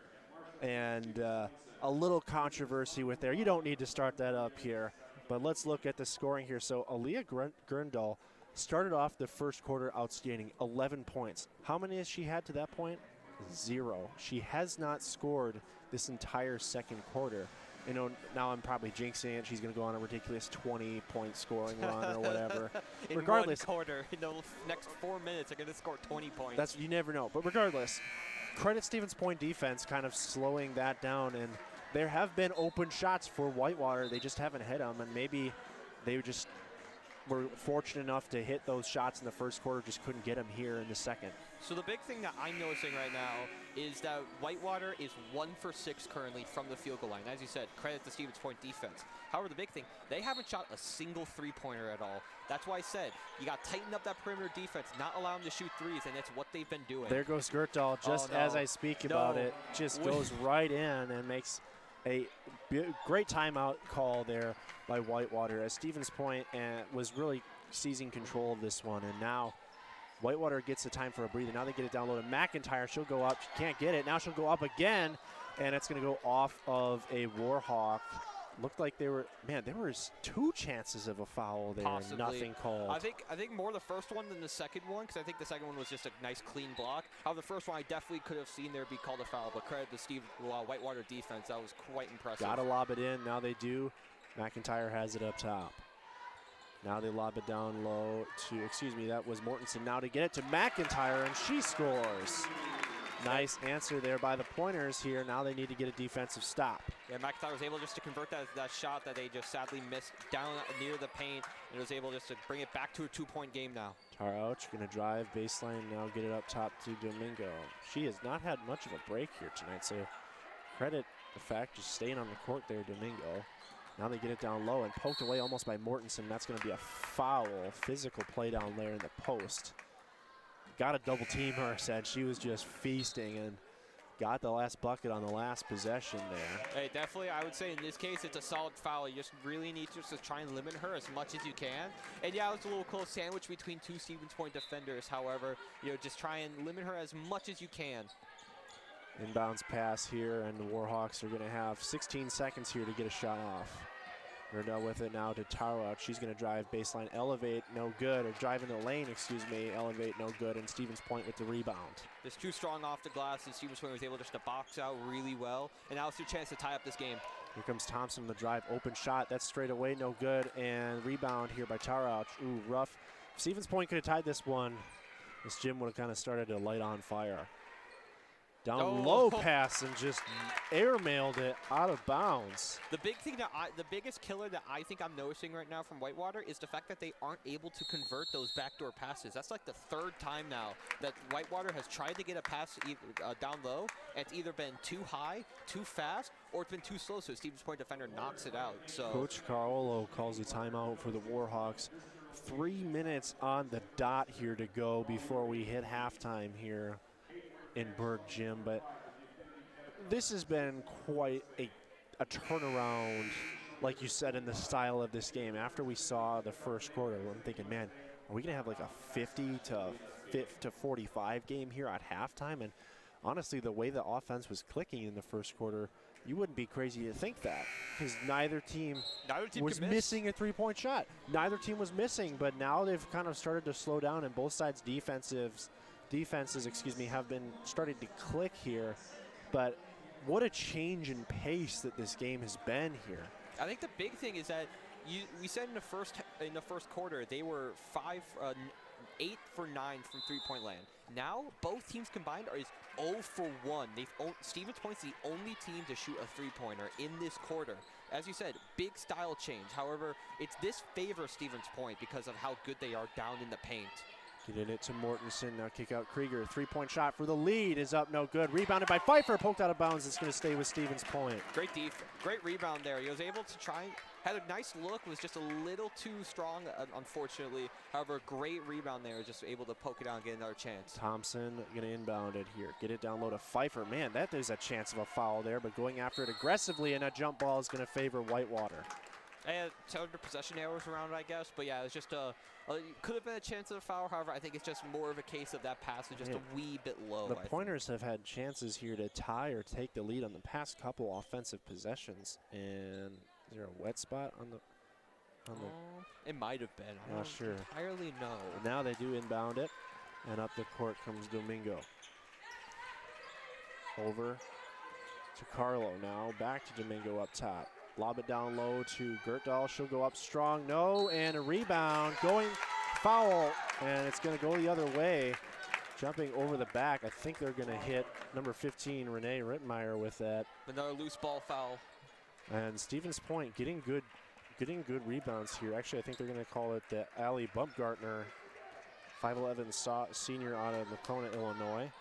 and a little controversy with there. You don't need to start that up here, but let's look at the scoring here. So Aaliyah Grundle Started off the first quarter outstanding, 11 points. How many has she had to that point? 0. She has not scored this entire second quarter. You know, now I'm probably jinxing it. She's going to go on a ridiculous 20-point scoring run or whatever. In regardless, one quarter, in the next 4 minutes, they're going to score 20 points. That's, you never know. But regardless, credit Stevens Point defense kind of slowing that down. And there have been open shots for Whitewater. They just haven't hit them. And maybe they just were fortunate enough to hit those shots in the first quarter, just couldn't get them here in the second. So the big thing that I'm noticing right now is that Whitewater is 1 for 6 currently from the field goal line. As you said, credit to Stevens Point defense. However, the big thing, they haven't shot a single three-pointer at all. That's why I said you got to tighten up that perimeter defense, not allow them to shoot threes, and that's what they've been doing. There goes Gertdahl, just as I speak about it, just goes right in and makes a great timeout call there by Whitewater, as Stevens Point was really seizing control of this one. And now Whitewater gets the time for a breather. Now they get it down low to McIntyre. She'll go up. She can't get it. Now she'll go up again, and it's going to go off of a Warhawk. Looked like there was 2 chances of a foul there. Possibly. Nothing called. I think more the first one than the second one, because I think the second one was just a nice clean block. However, the first one I definitely could have seen there be called a foul, but credit to Whitewater defense. That was quite impressive. Got to lob it in. Now they do. McIntyre has it up top. Now they lob it down low to, that was Mortensen. Now to get it to McIntyre, and she scores. Nice answer there by the Pointers here. Now they need to get a defensive stop. Yeah, McIntyre was able just to convert that shot that they just sadly missed down near the paint, and was able just to bring it back to a 2-point game now. Tarauch going to drive baseline, now get it up top to Domingo. She has not had much of a break here tonight, so credit the fact just staying on the court there, Domingo. Now they get it down low and poked away almost by Mortensen. That's going to be a foul, physical play down there in the post. Got a double team her, said she was just feasting and got the last bucket on the last possession there. Hey, definitely, I would say in this case, it's a solid foul. You just really need to try and limit her as much as you can. And yeah, it was a little close sandwich between 2 Stevens Point defenders. However, just try and limit her as much as you can. Inbounds pass here, and the Warhawks are going to have 16 seconds here to get a shot off. Gertdahl with it now to Tarauch. She's going to drive baseline, elevate, no good. Or drive in the lane, elevate, no good. And Stevens Point with the rebound. Just too strong off the glass, and Stevens Point was able just to box out really well. And now it's your chance to tie up this game. Here comes Thompson on the drive, open shot. That's straight away, no good. And rebound here by Tarauch. Ooh, rough. Stevens Point could have tied this one. This gym would have kind of started to light on fire. Down low pass and just airmailed it out of bounds. The big thing the biggest killer that I think I'm noticing right now from Whitewater is the fact that they aren't able to convert those backdoor passes. That's like the 3rd time now that Whitewater has tried to get a pass down low, and it's either been too high, too fast, or it's been too slow, so a Stevens Point defender knocks it out. So Coach Carolo calls a timeout for the Warhawks. 3 minutes on the dot here to go before we hit halftime here in Berg Gym, but this has been quite a turnaround, like you said, in the style of this game. After we saw the first quarter, I'm thinking, man, are we gonna have like a 50 to 45 game here at halftime? And honestly, the way the offense was clicking in the first quarter, you wouldn't be crazy to think that, because neither team was missing a 3-point shot. Neither team was missing, but now they've kind of started to slow down, and both sides' defenses, have been starting to click here. But what a change in pace that this game has been here. I think the big thing is that we said in the first quarter they were 8 for 9 from 3-point land. Now both teams combined is 0 for 1. Stevens Point's the only team to shoot a 3-pointer in this quarter. As you said, big style change. However, this favors Stevens Point because of how good they are down in the paint. Getting it to Mortensen, now kick out Krieger. 3-point shot for the lead is up, no good. Rebounded by Pfeiffer, poked out of bounds. It's going to stay with Stevens Point. Great rebound there. He was able to had a nice look, was just a little too strong, unfortunately. However, great rebound there, just able to poke it out and get another chance. Thompson going to inbound it here. Get it down low to Pfeiffer. Man, that is a chance of a foul there, but going after it aggressively, and a jump ball is going to favor Whitewater. And under possession errors around it, I guess. But yeah, it's just could have been a chance of a foul. However, I think it's just more of a case of that pass is just a wee bit low. The Pointers have had chances here to tie or take the lead on the past couple offensive possessions. And is there a wet spot on the? On the It might have been. I Not don't sure. entirely know. Now they do inbound it, and up the court comes Domingo. Over to Carlo now, back to Domingo up top. Lob it down low to Gertdahl. She'll go up strong, no, and a rebound, going foul, and it's gonna go the other way. Jumping over the back, I think they're gonna hit number 15, Renee Rittmeyer, with that. Another loose ball foul. And Stevens Point getting good rebounds here. Actually, I think they're gonna call it the Allie Bumpgartner, 5'11" senior out of Lacona, Illinois.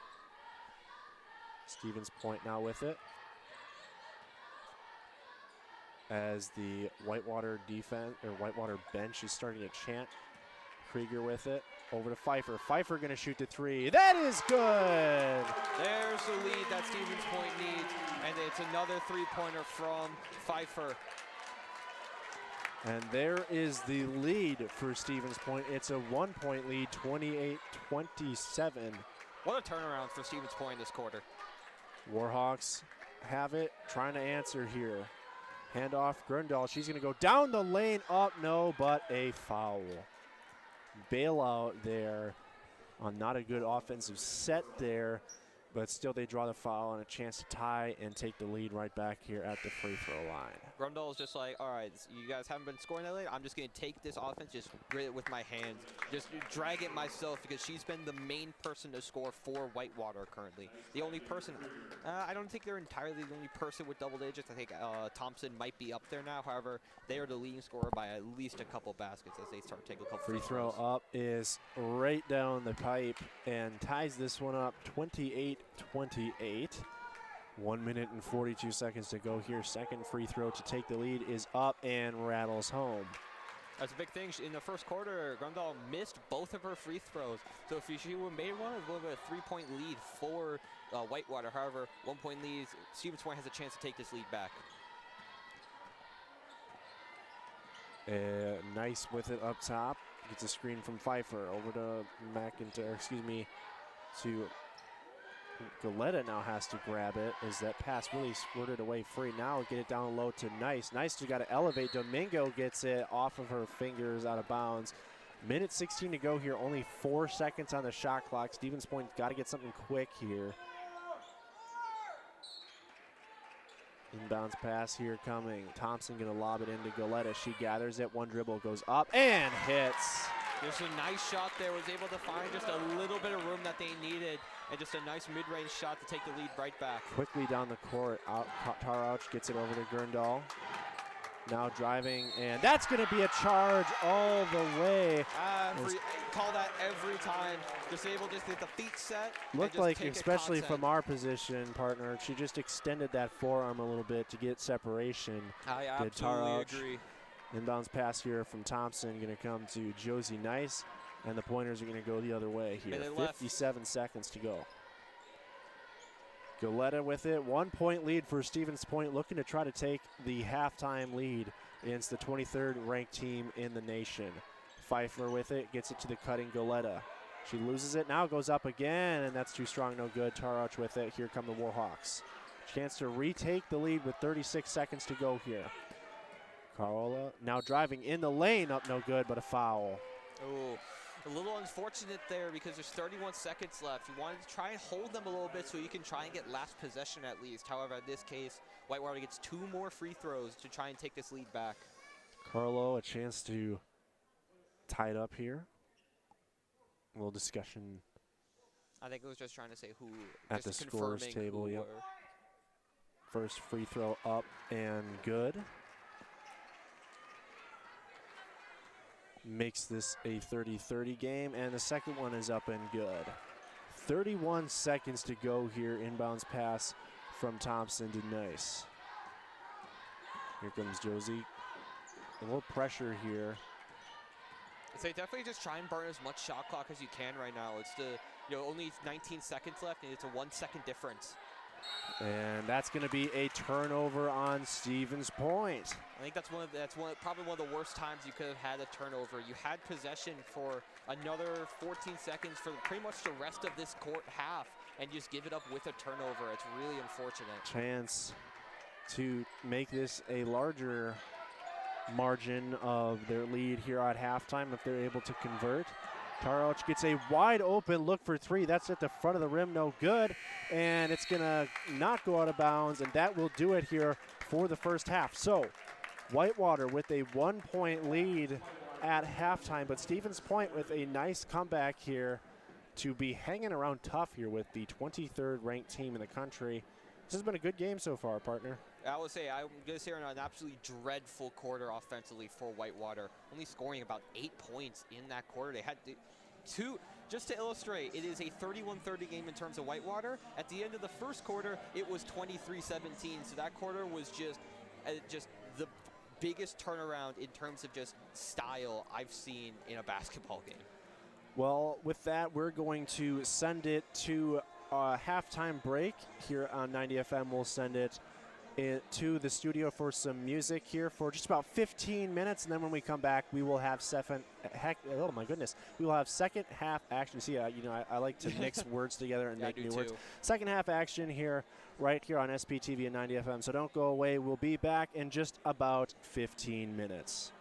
Stevens Point now with it, as the Whitewater defense or Whitewater bench is starting to chant. Krieger with it, over to Pfeiffer. Pfeiffer gonna shoot the three. That is good. There's the lead that Stevens Point needs, and it's another three-pointer from Pfeiffer. And there is the lead for Stevens Point. It's a 1-point lead, 28-27. What a turnaround for Stevens Point this quarter. Warhawks have it, trying to answer here. Handoff, Grundahl, she's gonna go down the lane, up, no, but a foul. Bailout there on not a good offensive set there, but still they draw the foul and a chance to tie and take the lead right back here at the free throw line. Grundahl is just like, all right, you guys haven't been scoring that late. I'm just going to take this offense, just grit it with my hands, just drag it myself, because she's been the main person to score for Whitewater currently. The only person, I don't think they're entirely the only person with double digits. I think Thompson might be up there now. However, they are the leading scorer by at least a couple baskets as they start taking a couple free throw up is right down the pipe and ties this one up 28-28. 1 minute and 42 seconds to go here. Second free throw to take the lead is up and rattles home. That's a big thing. In the first quarter, Grundahl missed both of her free throws. So if she would have made one, it would have been a 3-point lead for Whitewater. However, 1-point lead, Stevens Point has a chance to take this lead back. Nice with it up top. Gets a screen from Pfeiffer over to to Goleta now has to grab it as that pass really squirted away free. Now get it down low to Nice. Nice got to elevate. Domingo gets it off of her fingers out of bounds. Minute 16 to go here. Only 4 seconds on the shot clock. Stevens Point's got to get something quick here. Inbounds pass here coming. Thompson going to lob it into Goleta. She gathers it. One dribble goes up and hits. There's a nice shot there. Was able to find just a little bit of room that they needed, and just a nice mid-range shot to take the lead right back. Quickly down the court. Tarauch gets it over to Grundahl. Now driving, and that's going to be a charge all the way. Call that every time. Just able to get the feet set. Looked like, especially from our position, partner, she just extended that forearm a little bit to get separation. I absolutely agree. Inbounds pass here from Thompson, going to come to Josie Nice, and the pointers are going to go the other way here. 57 seconds to go. Goleta with it. 1-point lead for Stevens Point, looking to try to take the halftime lead against the 23rd ranked team in the nation. Pfeiffer with it, gets it to the cutting Goleta. She loses it, now goes up again, and that's too strong, no good. Tarauch with it. Here come the Warhawks. Chance to retake the lead with 36 seconds to go here. Carola now driving in the lane, up no good, but a foul. Oh, a little unfortunate there because there's 31 seconds left. You wanted to try and hold them a little bit so you can try and get last possession at least. However, in this case, Whitewater gets 2 more free throws to try and take this lead back. Carlo, a chance to tie it up here. A little discussion. I think it was just trying to say who. At the scores table, yep. First free throw up and good. Makes this a 30-30 game, and the second one is up and good. 31 seconds to go here. Inbounds pass from Thompson to Nice. Here comes Josie. A little pressure here. I'd say definitely just try and burn as much shot clock as you can right now. It's only 19 seconds left, and it's a 1-second difference. And that's going to be a turnover on Stevens Point. I think probably one of the worst times you could have had a turnover. You had possession for another 14 seconds for pretty much the rest of this court half, and just give it up with a turnover. It's really unfortunate. Chance to make this a larger margin of their lead here at halftime if they're able to convert. Taroch gets a wide open look for three. That's at the front of the rim, no good. And it's gonna not go out of bounds, and that will do it here for the first half. So Whitewater with a 1-point lead at halftime, but Stevens Point with a nice comeback here to be hanging around tough here with the 23rd ranked team in the country. This has been a good game so far, partner. I would say, I'm going to say an absolutely dreadful quarter offensively for Whitewater, only scoring about 8 points in that quarter. They had two, just to illustrate, it is a 31-30 game in terms of Whitewater. At the end of the first quarter, it was 23-17, so that quarter was just the biggest turnaround in terms of just style I've seen in a basketball game. Well, with that, we're going to send it to a halftime break here on 90 FM. We'll send it to the studio for some music here for just about 15 minutes, and then when we come back, we will have we will have second half action. See, I like to mix words together and make new words. Second half action here, right here on SPTV and 90 FM. So don't go away. We'll be back in just about 15 minutes.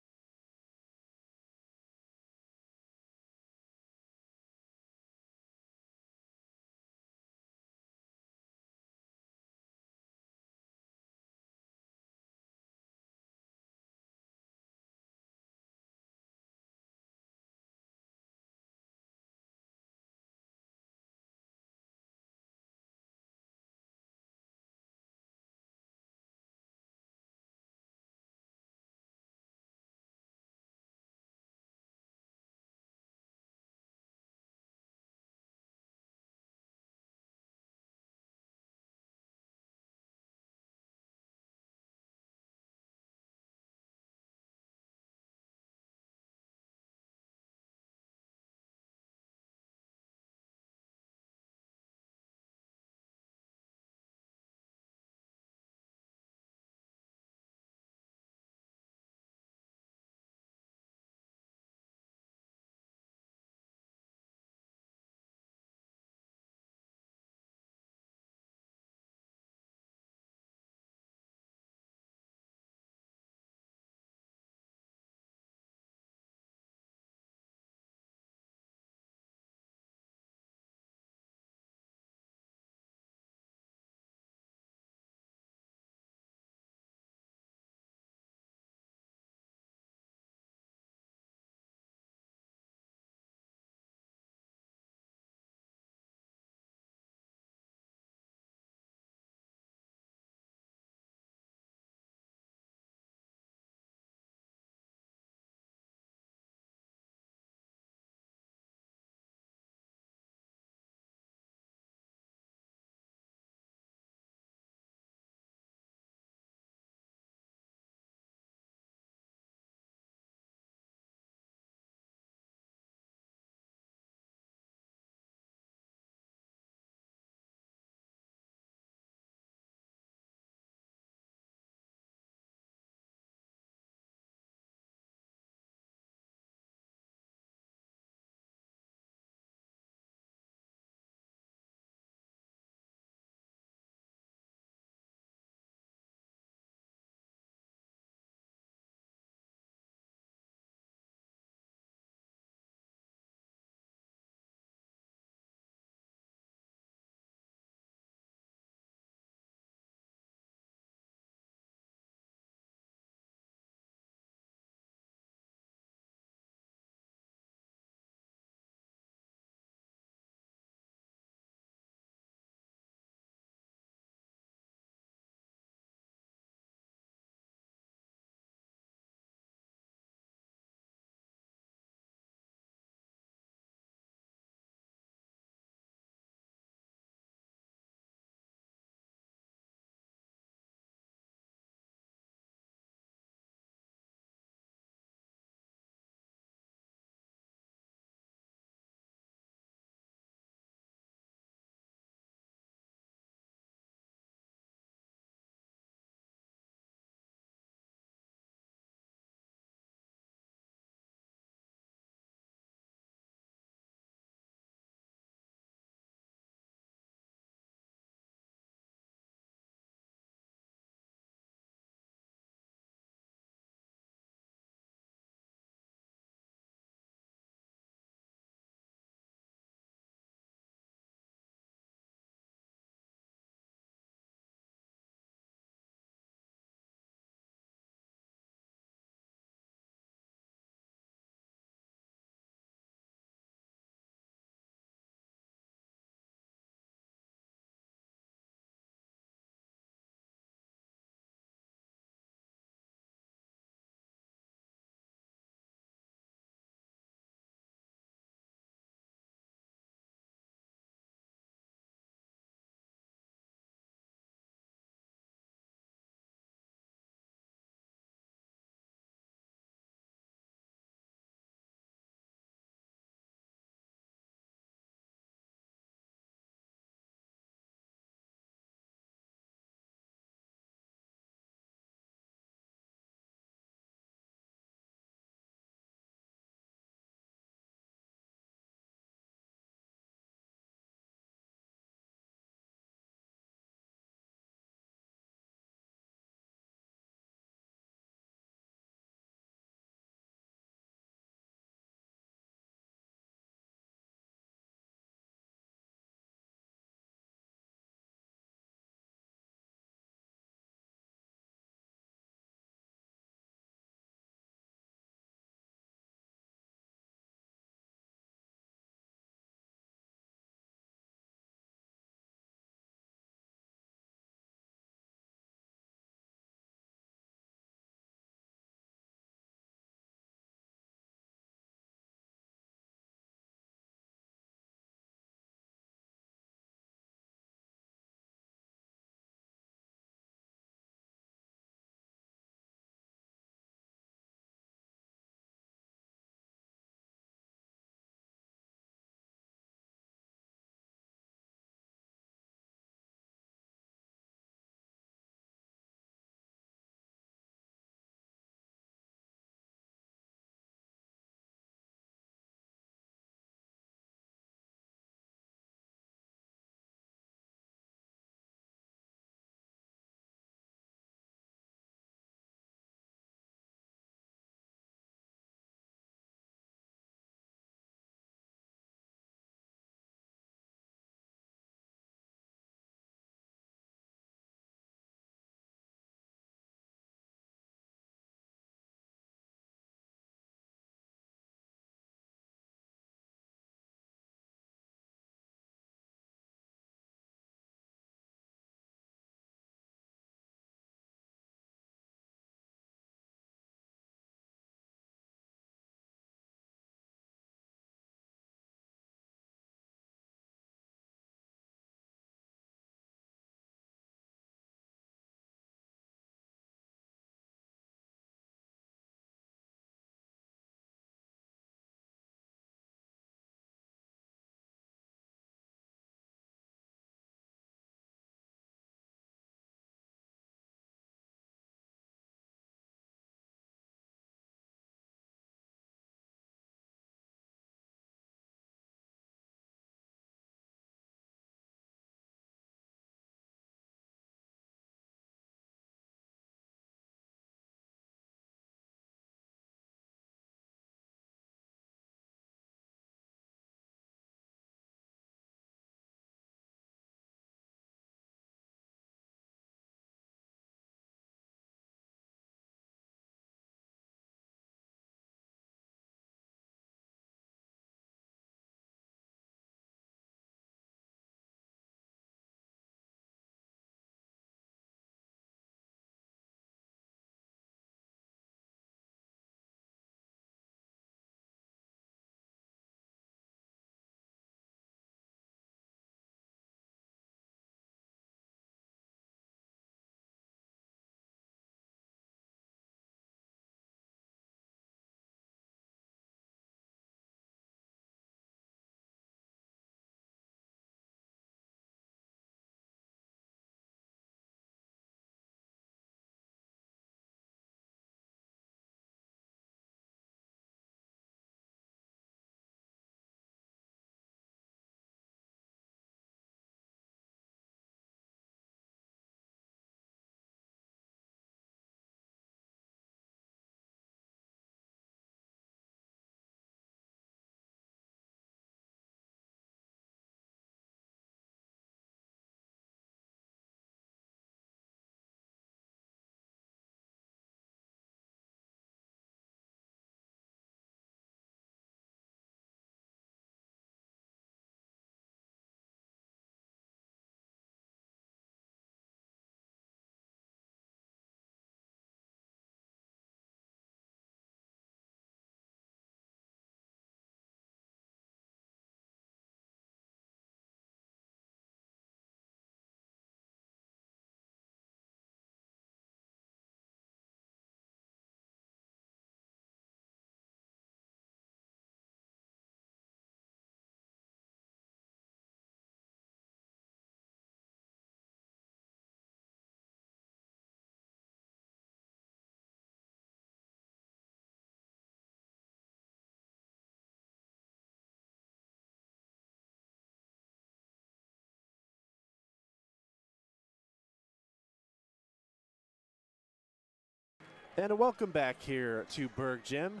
And welcome back here to Berg Gym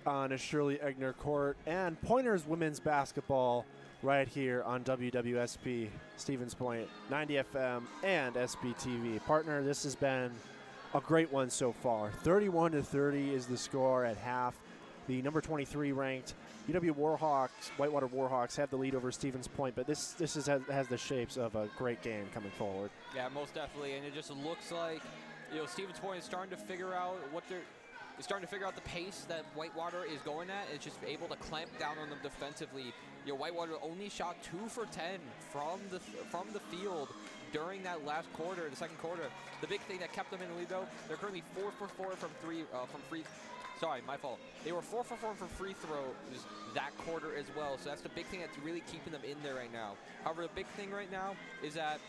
on a Shirley Egner court and Pointers women's basketball right here on WWSP, Stevens Point, 90 FM, and SBTV. Partner, this has been a great one so far. 31-30 is the score at half. The number 23 ranked UW-Warhawks, Whitewater Warhawks, have the lead over Stevens Point, but this has the shapes of a great game coming forward. Yeah, most definitely, and it just looks like Stevens Point is starting to figure out the pace that Whitewater is going at. It's just able to clamp down on them defensively. Whitewater only shot 2 for 10 from the field during that last quarter, the second quarter. The big thing that kept them in the lead, though, they're currently 4 for 4 from free. Sorry, my fault. They were 4 for 4 from free throws that quarter as well. So that's the big thing that's really keeping them in there right now. However, the big thing right now is that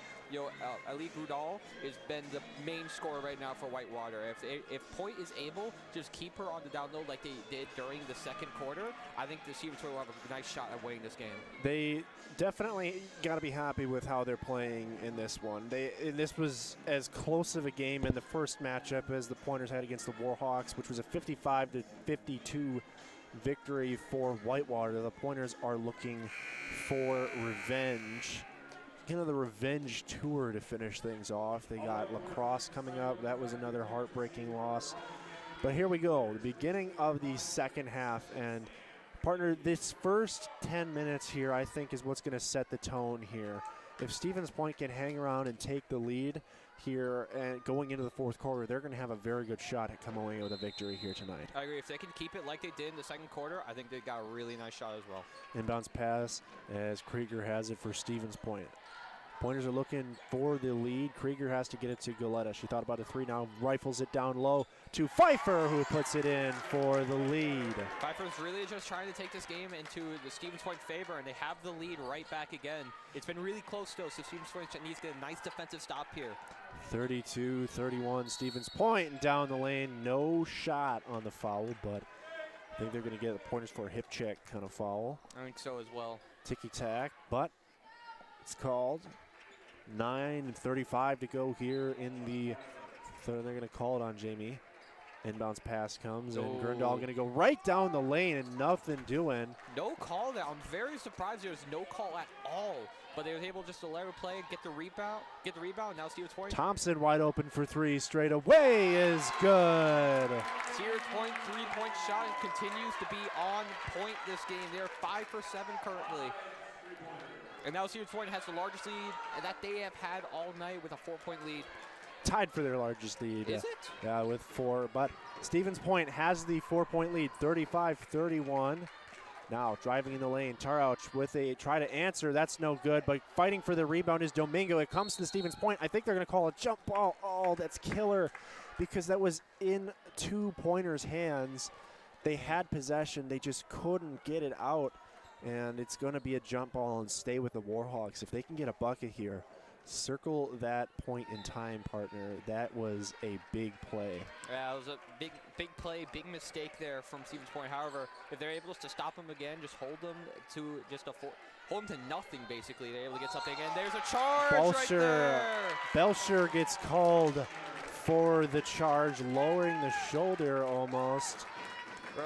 Ali Grudal has been the main scorer right now for Whitewater. If Point is able to just keep her on the down low like they did during the second quarter, I think the Stevens will have a nice shot at winning this game. They definitely got to be happy with how they're playing in this one. This was as close of a game in the first matchup as the Pointers had against the Warhawks, which was a 55-52 victory for Whitewater. The Pointers are looking for revenge. The revenge tour to finish things off. They got lacrosse coming up. That was another heartbreaking loss. But here we go, the beginning of the second half. And partner, this first 10 minutes here, I think, is what's going to set the tone here. If Stevens Point can hang around and take the lead here and going into the fourth quarter, they're going to have a very good shot at coming away with a victory here tonight. I agree. If they can keep it like they did in the second quarter, I think they got a really nice shot as well. Inbounds pass as Krieger has it for Stevens Point. Pointers are looking for the lead. Krieger has to get it to Galetta. She thought about a three, now rifles it down low to Pfeiffer, who puts it in for the lead. Pfeiffer's really just trying to take this game into the Stevens Point favor, and they have the lead right back again. It's been really close, though, so Stevens Point needs to get a nice defensive stop here. 32-31, Stevens Point, and down the lane. No shot on the foul, but I think they're going to get the Pointers for a hip check kind of foul. I think so as well. Ticky-tack, but it's called. 9:35 to go here in the third. They're going to call it on Jamie. Inbounds pass comes, and Grindal going to go right down the lane and nothing doing. No call there. I'm very surprised there's no call at all. But they were able just to let her play, get the rebound. Now Stevens Point. Thompson wide open for three straight away is good. Stevens Point three-point shot continues to be on point this game. They're 5 for 7 currently. And now Stevens Point has the largest lead that they have had all night with a 4-point lead. Tied for their largest lead. Is it? Yeah, with 4. But Stevens Point has the 4-point lead, 35-31. Now driving in the lane, Tarauch with a try to answer. That's no good, but fighting for the rebound is Domingo. It comes to Stevens Point. I think they're going to call a jump ball. Oh, that's killer, because that was in 2 Pointers' hands. They had possession. They just couldn't get it out. And it's going to be a jump ball and stay with the Warhawks. If they can get a bucket here, circle that point in time, partner. That was a big play. Yeah, it was a big play, big mistake there from Stevens Point. However, if they're able to stop them again, just hold them to hold them to nothing, basically. They're able to get something, and there's a charge right there. Belcher gets called for the charge, lowering the shoulder almost.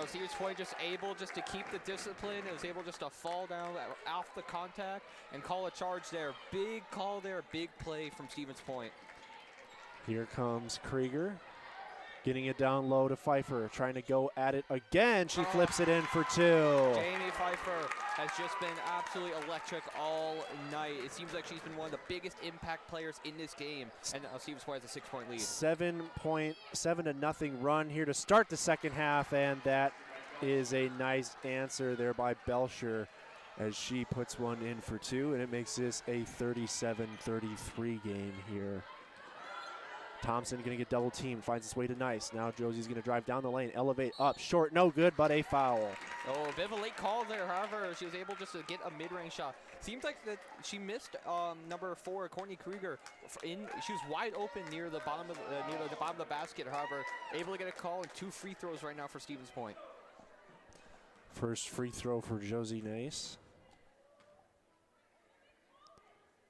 Stevens Point just able to keep the discipline. It was able just to fall down off the contact and call a charge there. Big call there, big play from Stevens Point. Here comes Krieger, getting it down low to Pfeiffer, trying to go at it again. She flips it in for 2. Jamie Pfeiffer has just been absolutely electric all night. It seems like she's been one of the biggest impact players in this game. And Stevens Point has a 6-point lead. 7-0 run here to start the second half, and that is a nice answer there by Belcher as she puts one in for 2, and it makes this a 37-33 game here. Thompson going to get double teamed, finds his way to Nice. Now Josie's going to drive down the lane, elevate up, short, no good, but a foul. Oh, a bit of a late call there. However, she was able just to get a mid-range shot. Seems like that she missed number 4, Courtney Krieger. She was wide open near the bottom of the basket. However, able to get a call and 2 free throws right now for Stevens Point. First free throw for Josie Nice.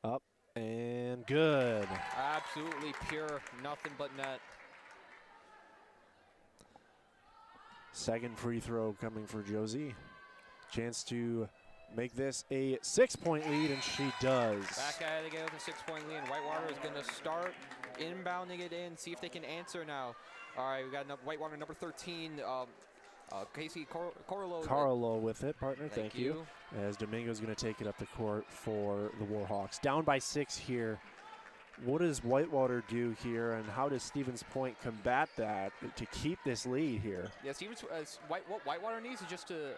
Up. And good. Absolutely pure, nothing but net. Second free throw coming for Josie. Chance to make this a 6-point lead, and she does. Back at it again with a 6-point lead, and Whitewater is going to start inbounding it in, see if they can answer now. All right, we got Whitewater number 13, Casey Corlo. Carlo with it, partner. Thank Thank you. As Domingo's going to take it up the court for the Warhawks. Down by 6 here. What does Whitewater do here, and how does Stevens Point combat that to keep this lead here? Yeah, what Whitewater needs is just to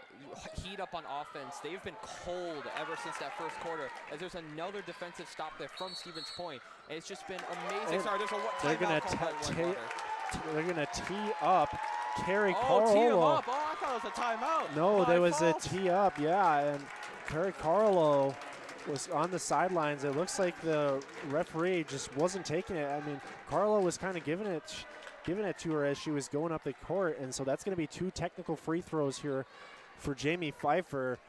heat up on offense. They've been cold ever since that first quarter, as there's another defensive stop there from Stevens Point, and it's just been amazing. And Sorry, there's a they're going to tee up Carrie Carlo. Tee him up. Oh, I thought it was a timeout. No, there was a tee up, yeah, and Carrie Carlo was on the sidelines. It looks like the referee just wasn't taking it. I mean, Carlo was kind of giving it to her as she was going up the court, and so that's going to be 2 technical free throws here for Jamie Pfeiffer.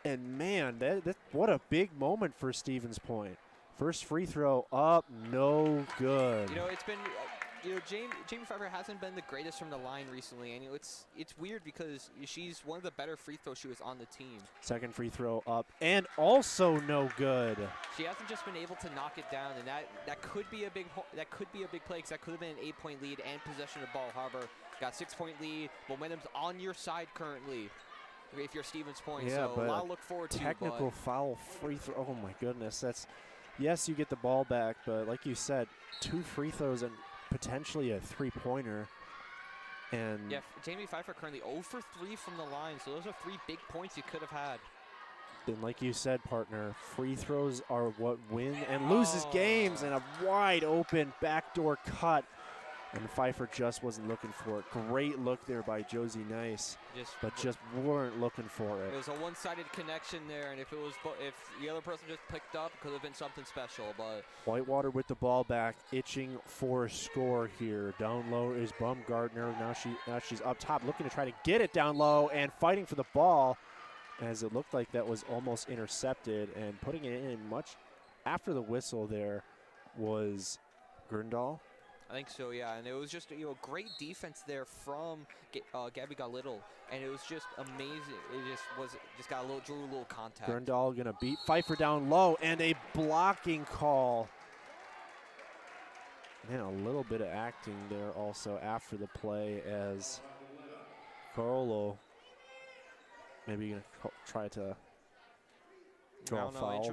And man, that what a big moment for Stevens Point. First free throw up, no good. You know, it's been. Jamie Pfeiffer hasn't been the greatest from the line recently, and it's weird because she's one of the better free throw shooters on the team. Second free throw up, and also no good. She hasn't just been able to knock it down, and that could be a big play, because that could have been an 8-point lead and possession of ball. However, got 6-point lead. Momentum's on your side currently if you're Stevens Point. Yeah, so but a lot to look forward to. Technical foul free throw. Oh my goodness, that's yes, you get the ball back, but like you said, 2 free throws and potentially a 3-pointer. And yeah, Jamie Pfeiffer currently 0 for 3 from the line, so those are 3 big points you could have had. then like you said, partner, free throws are what win and loses games, and a wide open backdoor cut, and Pfeiffer just wasn't looking for it. Great look there by Josie Nice, but just weren't looking for it. It was a one-sided connection there, and if the other person just picked up, it could have been something special. But Whitewater with the ball back, itching for a score here. Down low is Baumgartner. Now she's up top, looking to try to get it down low and fighting for the ball, as it looked like that was almost intercepted, and putting it in much after the whistle there was Grindal. I think so, yeah, and it was just great defense there from Gabby Galittle, and it was just amazing. It just got drew a little contact. Grindal gonna beat Pfeiffer down low, and a blocking call. Man, a little bit of acting there also after the play, as Carlo maybe gonna try to draw a foul.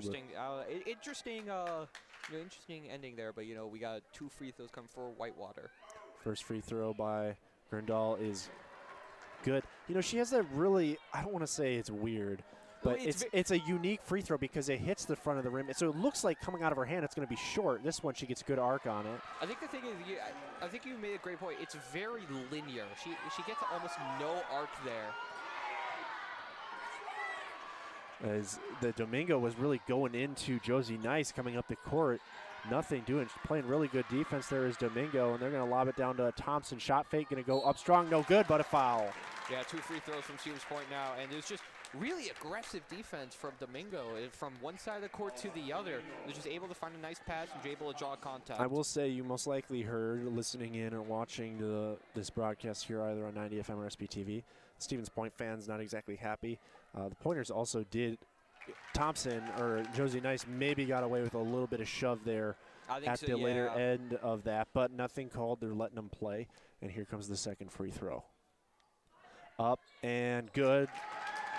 Interesting ending there, but we got 2 free throws coming for Whitewater. First free throw by Grindal is good. She has that really, I don't want to say it's weird, but it's a unique free throw because it hits the front of the rim. So it looks like coming out of her hand it's going to be short. This one, she gets good arc on it. I think the thing is, I think you made a great point. It's very linear. She gets almost no arc there. As the Domingo was really going into Josie Nice coming up the court. Nothing doing. She's playing really good defense there is Domingo, and they're going to lob it down to Thompson. Shot fake, going to go up strong. No good, but a foul. Yeah, 2 free throws from Stevens Point now, and it was just really aggressive defense from Domingo. From one side of the court to the other, they're just able to find a nice pass and able to draw contact. I will say you most likely heard listening in or watching this broadcast here either on 90 FM or SBTV. Stevens Point fans not exactly happy. The Pointers also did. Thompson or Josie Nice maybe got away with a little bit of shove there at the later end of that, but nothing called. They're letting them play, and here comes the second free throw. Up and good,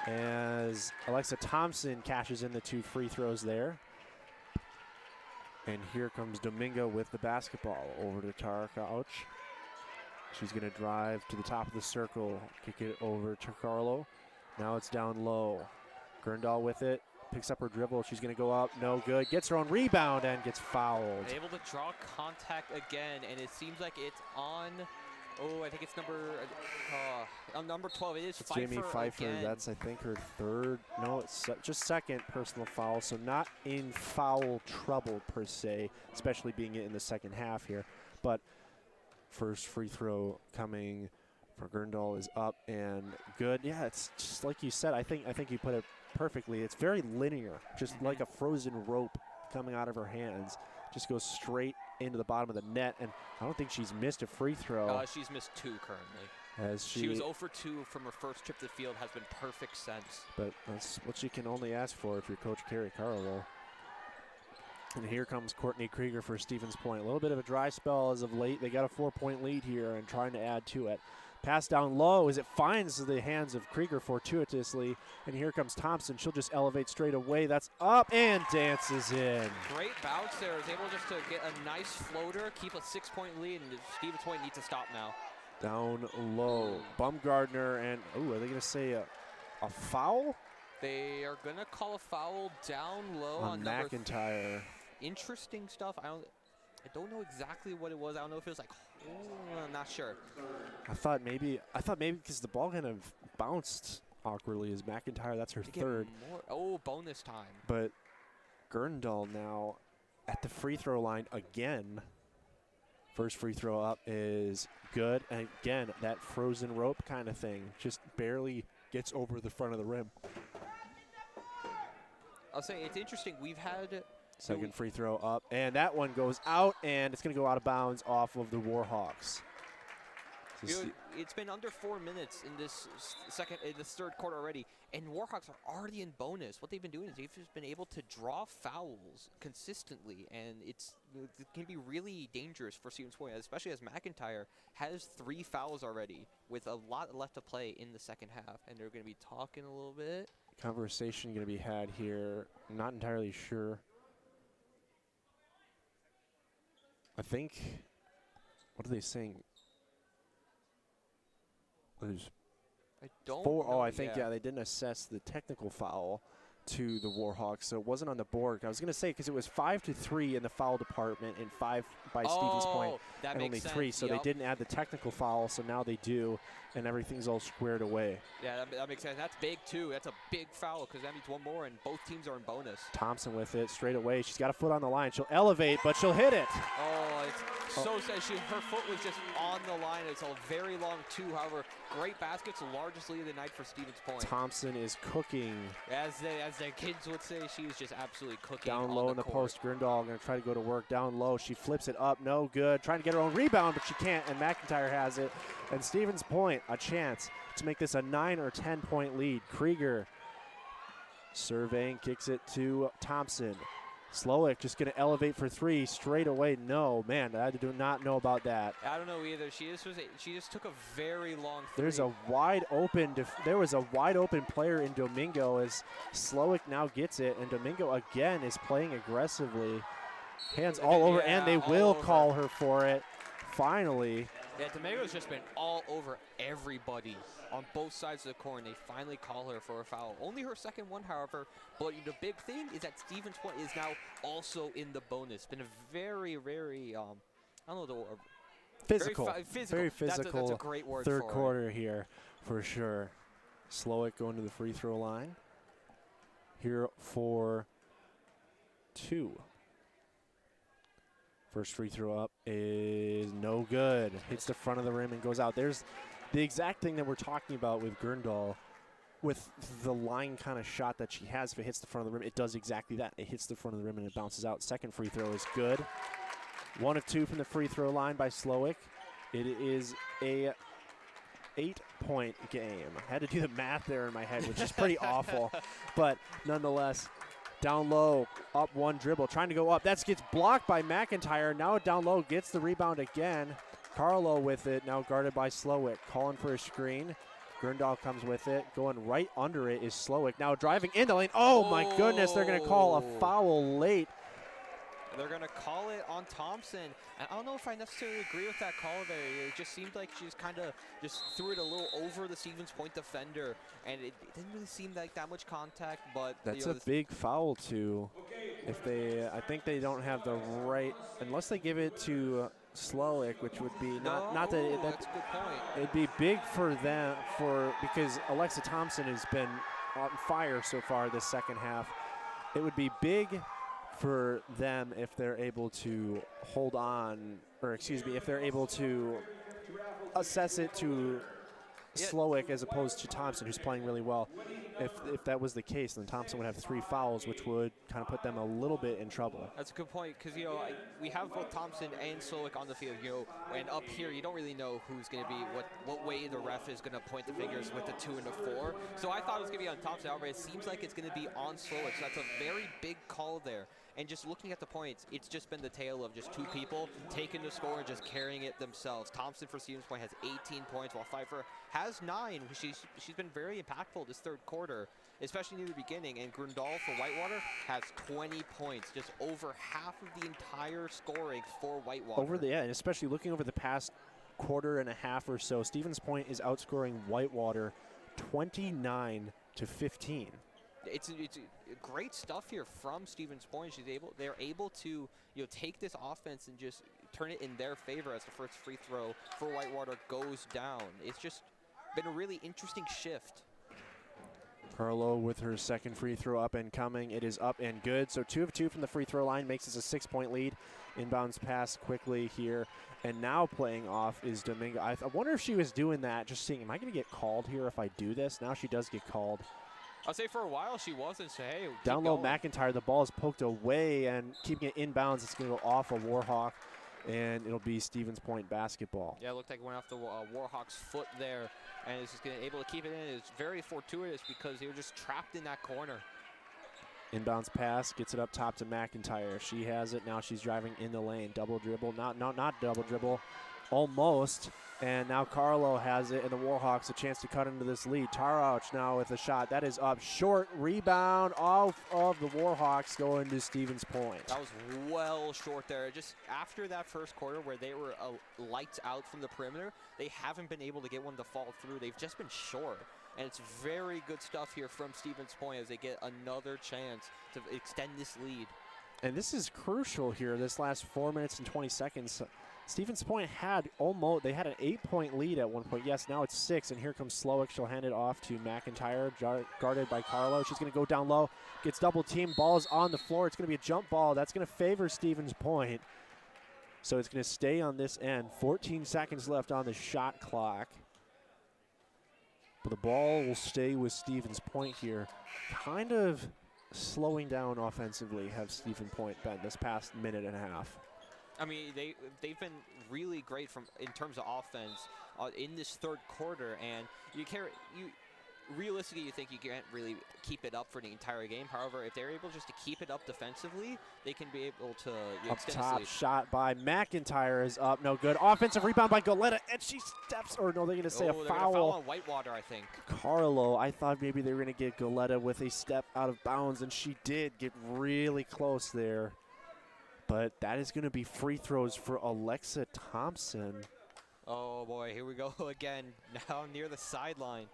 as Alexa Thompson cashes in the 2 free throws there. And here comes Domingo with the basketball over to Tara Couch. She's going to drive to the top of the circle, kick it over to Carlo. Now it's down low. Grindal with it, picks up her dribble. She's going to go up, no good. Gets her own rebound and gets fouled. Able to draw contact again, and it seems like it's on. I think it's number 12. It is Pfeiffer. Jamie Pfeiffer. Again. That's I think her third. No, it's just second personal foul. So not in foul trouble per se, especially being in the second half here. But first free throw coming for Grindal is up and good. Yeah, it's just like you said. I think you put it perfectly. It's very linear, just like a frozen rope coming out of her hands. Just goes straight into the bottom of the net, and I don't think she's missed a free throw. She's missed 2 currently. As She was 0 for 2 from her first trip to the field, has been perfect since. But that's what she can only ask for if you're Coach Carrie Carlo. And here comes Courtney Krieger for Stevens Point. A little bit of a dry spell as of late. They got a 4-point lead here and trying to add to it. Pass down low as it finds the hands of Krieger fortuitously. And here comes Thompson. She'll just elevate straight away. That's up and dances in. Great bounce there. Was able just to get a nice floater, keep a 6-point lead, and Stevens Point needs to stop now. Down low. Bumgardner and, are they going to say a foul? They are going to call a foul down low on McIntyre. Interesting stuff. I don't know exactly what it was. I don't know if it was like, I'm not sure. I thought maybe because the ball kind of bounced awkwardly as McIntyre. That's her third. Bonus time. But Gerndahl now at the free throw line again. First free throw up is good. And again, that frozen rope kind of thing. Just barely gets over the front of the rim. I'll say it's interesting. We've had second free throw up, and that one goes out, and it's going to go out of bounds off of the Warhawks. It's been under 4 minutes in this third quarter already, and Warhawks are already in bonus. What they've been doing is they've just been able to draw fouls consistently, and it can be really dangerous for Stevens Point, especially as McIntyre has 3 fouls already with a lot left to play in the second half, and they're going to be talking a little bit. Conversation going to be had here. I'm not entirely sure. I think, what are they saying? There's I don't four. know, I think, yeah, they didn't assess the technical foul to the Warhawks, so it wasn't on the board. I was going to say, because it was 5-3 in the foul department and 5 by Stevens Point, that and makes only sense. 3, so they didn't add the technical foul, so now they do, and everything's all squared away. Yeah, that makes sense. That's big, too. That's a big foul, because that means one more, and both teams are in bonus. Thompson with it straight away. She's got a foot on the line. She'll elevate, but she'll hit it. Oh, it's so sad. Her foot was just on the line. It's a very long 2. However, great baskets, largest lead of the night for Stevens Point. Thompson is cooking. As the kids would say, she is just absolutely cooking. Down low in the post. Gerndahl going to try to go to work. Down low. She flips it up. No good. Trying to get her own rebound, but she can't, and McIntyre has it. And Stevens Point, a chance to make this a 9 or 10-point lead. Krieger surveying, kicks it to Thompson. Slowick just going to elevate for 3 straight away. No, man, I do not know about that. I don't know either. She just took a very long 3. There's a wide open. There was a wide open player in Domingo as Slowick now gets it, and Domingo again is playing aggressively. Hands all over, and they will call her for it. Finally. Yeah, Domingo's just been all over everybody on both sides of the court, and they finally call her for a foul. Only her second one, however. But the big thing is that Stevens Point is now also in the bonus. Been a very, very, I don't know the word. Physical. Very physical. That's a great word third for quarter here, for sure. Slowick going to the free throw line. Here for 2. First free throw up is no good. Hits the front of the rim and goes out. There's the exact thing that we're talking about with Gerndahl. With the line kind of shot that she has, if it hits the front of the rim, it does exactly that. It hits the front of the rim and it bounces out. Second free throw is good. 1 of 2 from the free throw line by Slowick. It is a 8-point game. I had to do the math there in my head, which is pretty awful. But nonetheless, down low, up 1 dribble, trying to go up. That gets blocked by McIntyre. Now down low, gets the rebound again. Carlo with it, now guarded by Slowick. Calling for a screen. Gerndahl comes with it. Going right under it is Slowick. Now driving in the lane. Oh, my goodness, they're going to call a foul late. They're going to call it on Thompson. And I don't know if I necessarily agree with that call there. It just seemed like she kind of just threw it a little over the Stevens Point defender. And it didn't really seem like that much contact. But that's a big foul, too. If I think they don't have the right, unless they give it to Slowick, which would be not that that's a good point. It'd be big for them because Alexa Thompson has been on fire so far this second half. It would be big for them if they're able to hold on, or excuse me, if they're able to assess it to Slowick as opposed to Thompson, who's playing really well. if that was the case, then Thompson would have 3 fouls, which would kind of put them a little bit in trouble. That's a good point, because we have both Thompson and Solik on the field, and up here you don't really know who's going to be what way the ref is going to point the fingers with the 2 and the 4. So I thought it was going to be on Thompson, however, it seems like it's going to be on Solik. So that's a very big call there. And just looking at the points, it's just been the tale of just 2 people taking the score and just carrying it themselves. Thompson for Stevens Point has 18 points, while Pfeiffer has 9. She's been very impactful this third quarter, especially near the beginning. And Grundal for Whitewater has 20 points, just over half of the entire scoring for Whitewater. And especially looking over the past quarter and a half or so, Stevens Point is outscoring Whitewater 29-15. It's great stuff here from Stevens Point. They're able to take this offense and just turn it in their favor as the first free throw for Whitewater goes down. It's just been a really interesting shift. Carlo with her second free throw up and coming. It is up and good. So 2 of 2 from the free throw line makes us a 6-point lead. Inbounds pass quickly here. And now playing off is Domingo. I wonder if she was doing that, just seeing, am I going to get called here if I do this? Now she does get called. I'll say for a while she wasn't, so hey, down low McIntyre, the ball is poked away and keeping it inbounds. It's going to go off a Warhawk, and it'll be Stevens Point basketball. Yeah, it looked like it went off the Warhawks' foot there, and it's just able to keep it in. It's very fortuitous because they were just trapped in that corner. Inbounds pass, gets it up top to McIntyre. She has it, now she's driving in the lane. Double dribble, not double dribble, almost. And now Carlo has it, and the Warhawks a chance to cut into this lead. Tarauch now with a shot. That is up short. Rebound off of the Warhawks going to Stevens Point. That was well short there. Just after that first quarter where they were lights out from the perimeter, they haven't been able to get one to fall through. They've just been short. And it's very good stuff here from Stevens Point as they get another chance to extend this lead. And this is crucial here, this last 4 minutes and 20 seconds. Stevens Point had an 8-point lead at one point. Yes, now it's 6, and here comes Slowick. She'll hand it off to McIntyre, guarded by Carlo. She's going to go down low, gets double teamed, ball's on the floor. It's going to be a jump ball. That's going to favor Stevens Point. So it's going to stay on this end. 14 seconds left on the shot clock. But the ball will stay with Stevens Point here. Kind of slowing down offensively have Stevens Point been this past minute and a half. I mean, they've been really great in terms of offense in this third quarter, and realistically, you think you can't really keep it up for the entire game. However, if they're able just to keep it up defensively, they can be able to up top, shot by McIntyre is up, no good. Offensive rebound by Goleta, and she steps, or no, they're going to say a foul. They're gonna foul on Whitewater, I think. Carlo, I thought maybe they were going to get Goleta with a step out of bounds, and she did get really close there. But that is going to be free throws for Alexa Thompson. Oh, boy, here we go again, now near the sideline.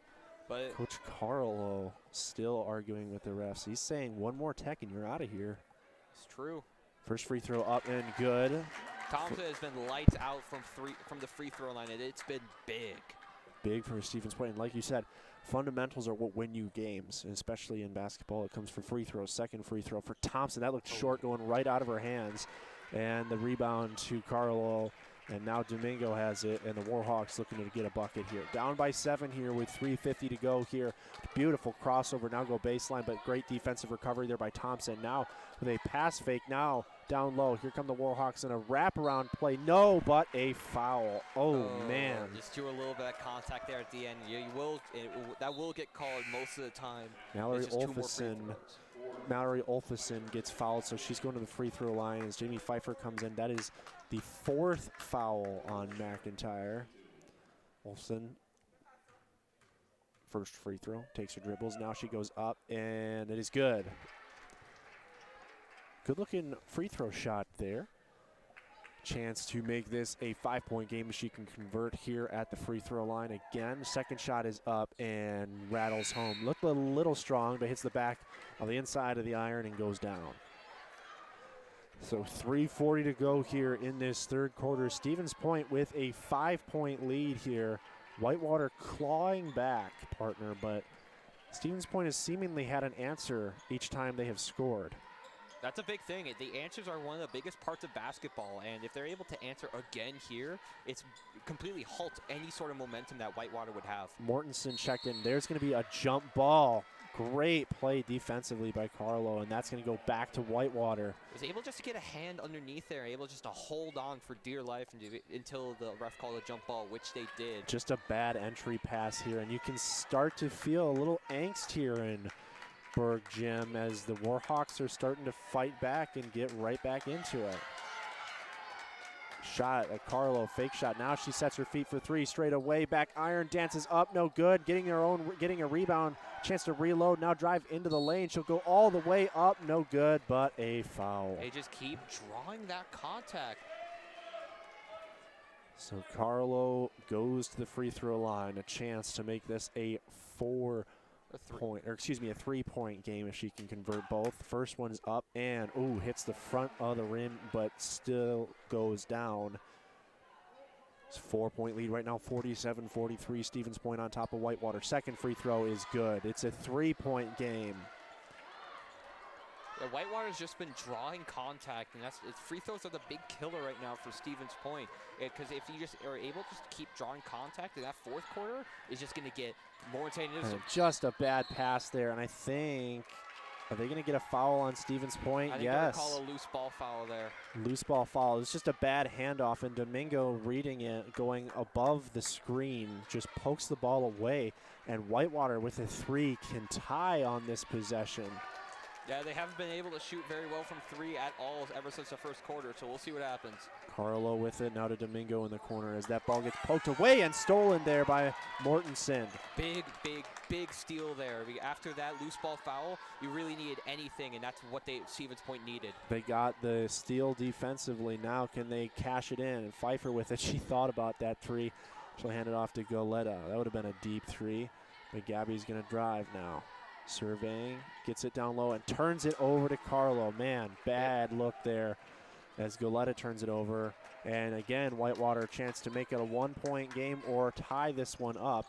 But Coach Carlo still arguing with the refs. He's saying one more tech and you're out of here. It's true. First free throw up and good. Thompson has been lights out from the free throw line, and it's been big. Big for Stevens Point. And like you said, fundamentals are what win you games, and especially in basketball. It comes for free throws. Second free throw for Thompson. That looked short, going right out of her hands. And the rebound to Carlo. And now Domingo has it, and the Warhawks looking to get a bucket here. Down by 7 here with 3:50 to go here. Beautiful crossover, now go baseline, but great defensive recovery there by Thompson. Now with a pass fake, now down low. Here come the Warhawks in a wraparound play. No, but a foul. Oh man. Just do a little bit of contact there at the end. That will get called most of the time. Mallory Olfison gets fouled, so she's going to the free throw line as Jamie Pfeiffer comes in. That is the 4th foul on McIntyre. Olfson, first free throw, takes her dribbles. Now she goes up, and it is good. Good looking free throw shot there. Chance to make this a 5-point game if she can convert here at the free throw line again. Second shot is up and rattles home. Looked a little strong, but hits the back of the inside of the iron and goes down. So 3:40 to go here in this third quarter. Stevens Point with a 5-point lead here. Whitewater clawing back, partner, but Stevens Point has seemingly had an answer each time they have scored. That's a big thing. The answers are one of the biggest parts of basketball, and if they're able to answer again here, it's completely halts any sort of momentum that Whitewater would have. Mortensen checked in. There's going to be a jump ball. Great play defensively by Carlo, and that's going to go back to Whitewater. Was able just to get a hand underneath there, able just to hold on for dear life until the ref called a jump ball, which they did. Just a bad entry pass here, and you can start to feel a little angst here in Berg Gym as the Warhawks are starting to fight back and get right back into it. Shot at Carlo, fake shot. Now she sets her feet for three straight away. Back iron, dances up, no good. Getting a rebound, chance to reload. Now drive into the lane. She'll go all the way up, no good, but a foul. They just keep drawing that contact. So Carlo goes to the free throw line, a chance to make this a 3-point game if she can convert both. First one is up and hits the front of the rim, but still goes down. It's a 4-point lead right now, 47-43. Stevens Point on top of Whitewater. Second free throw is good. It's a 3-point game. Yeah, Whitewater's just been drawing contact, and free throws are the big killer right now for Stevens Point. Because if you just are able to keep drawing contact, in that fourth quarter is just going to get more insane. Just a bad pass there, and I think, are they going to get a foul on Stevens Point? I think they're going to call a loose ball foul there. Loose ball foul. It's just a bad handoff, and Domingo reading it, going above the screen, just pokes the ball away, and Whitewater with a three can tie on this possession. Yeah, they haven't been able to shoot very well from three at all ever since the first quarter, so we'll see what happens. Carlo with it, now to Domingo in the corner as that ball gets poked away and stolen there by Mortensen. Big steal there. After that loose ball foul, you really needed anything, and that's what Stevens Point needed. They got the steal defensively. Now can they cash it in? And Pfeiffer with it. She thought about that three. She'll hand it off to Goleta. That would have been a deep three, but Gabby's going to drive now. Surveying, gets it down low and turns it over to Carlo. Man, bad look there as Goleta turns it over. And again, Whitewater a chance to make it a 1-point game or tie this one up.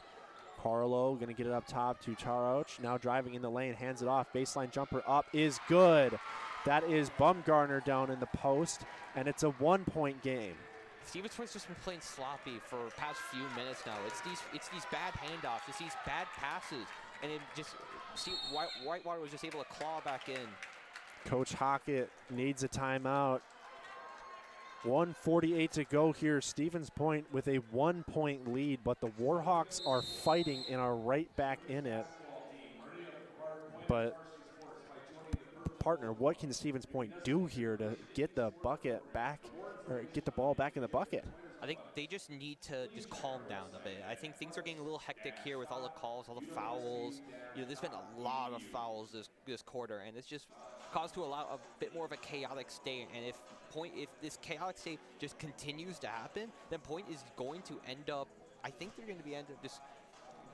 Carlo going to get it up top to Taroch. Now driving in the lane, hands it off. Baseline jumper up is good. That is Bumgarner down in the post, and it's a 1-point game. Stevens Point's just been playing sloppy for the past few minutes now. It's these bad handoffs, it's these bad passes, and it just Whitewater was just able to claw back in. Coach Hockett needs a timeout. 1:48 to go here. Stevens Point with a 1-point lead, but the Warhawks are fighting and are right back in it. But partner, what can Stevens Point do here to get the bucket back, or get the ball back in the bucket? I think they just need to just calm down a bit. I think things are getting a little hectic here with all the calls, all the fouls. There's been a lot of fouls this quarter, and it's just caused to allow a bit more of a chaotic state. And if this chaotic state just continues to happen, then Point is going to end up. I think they're going to end up just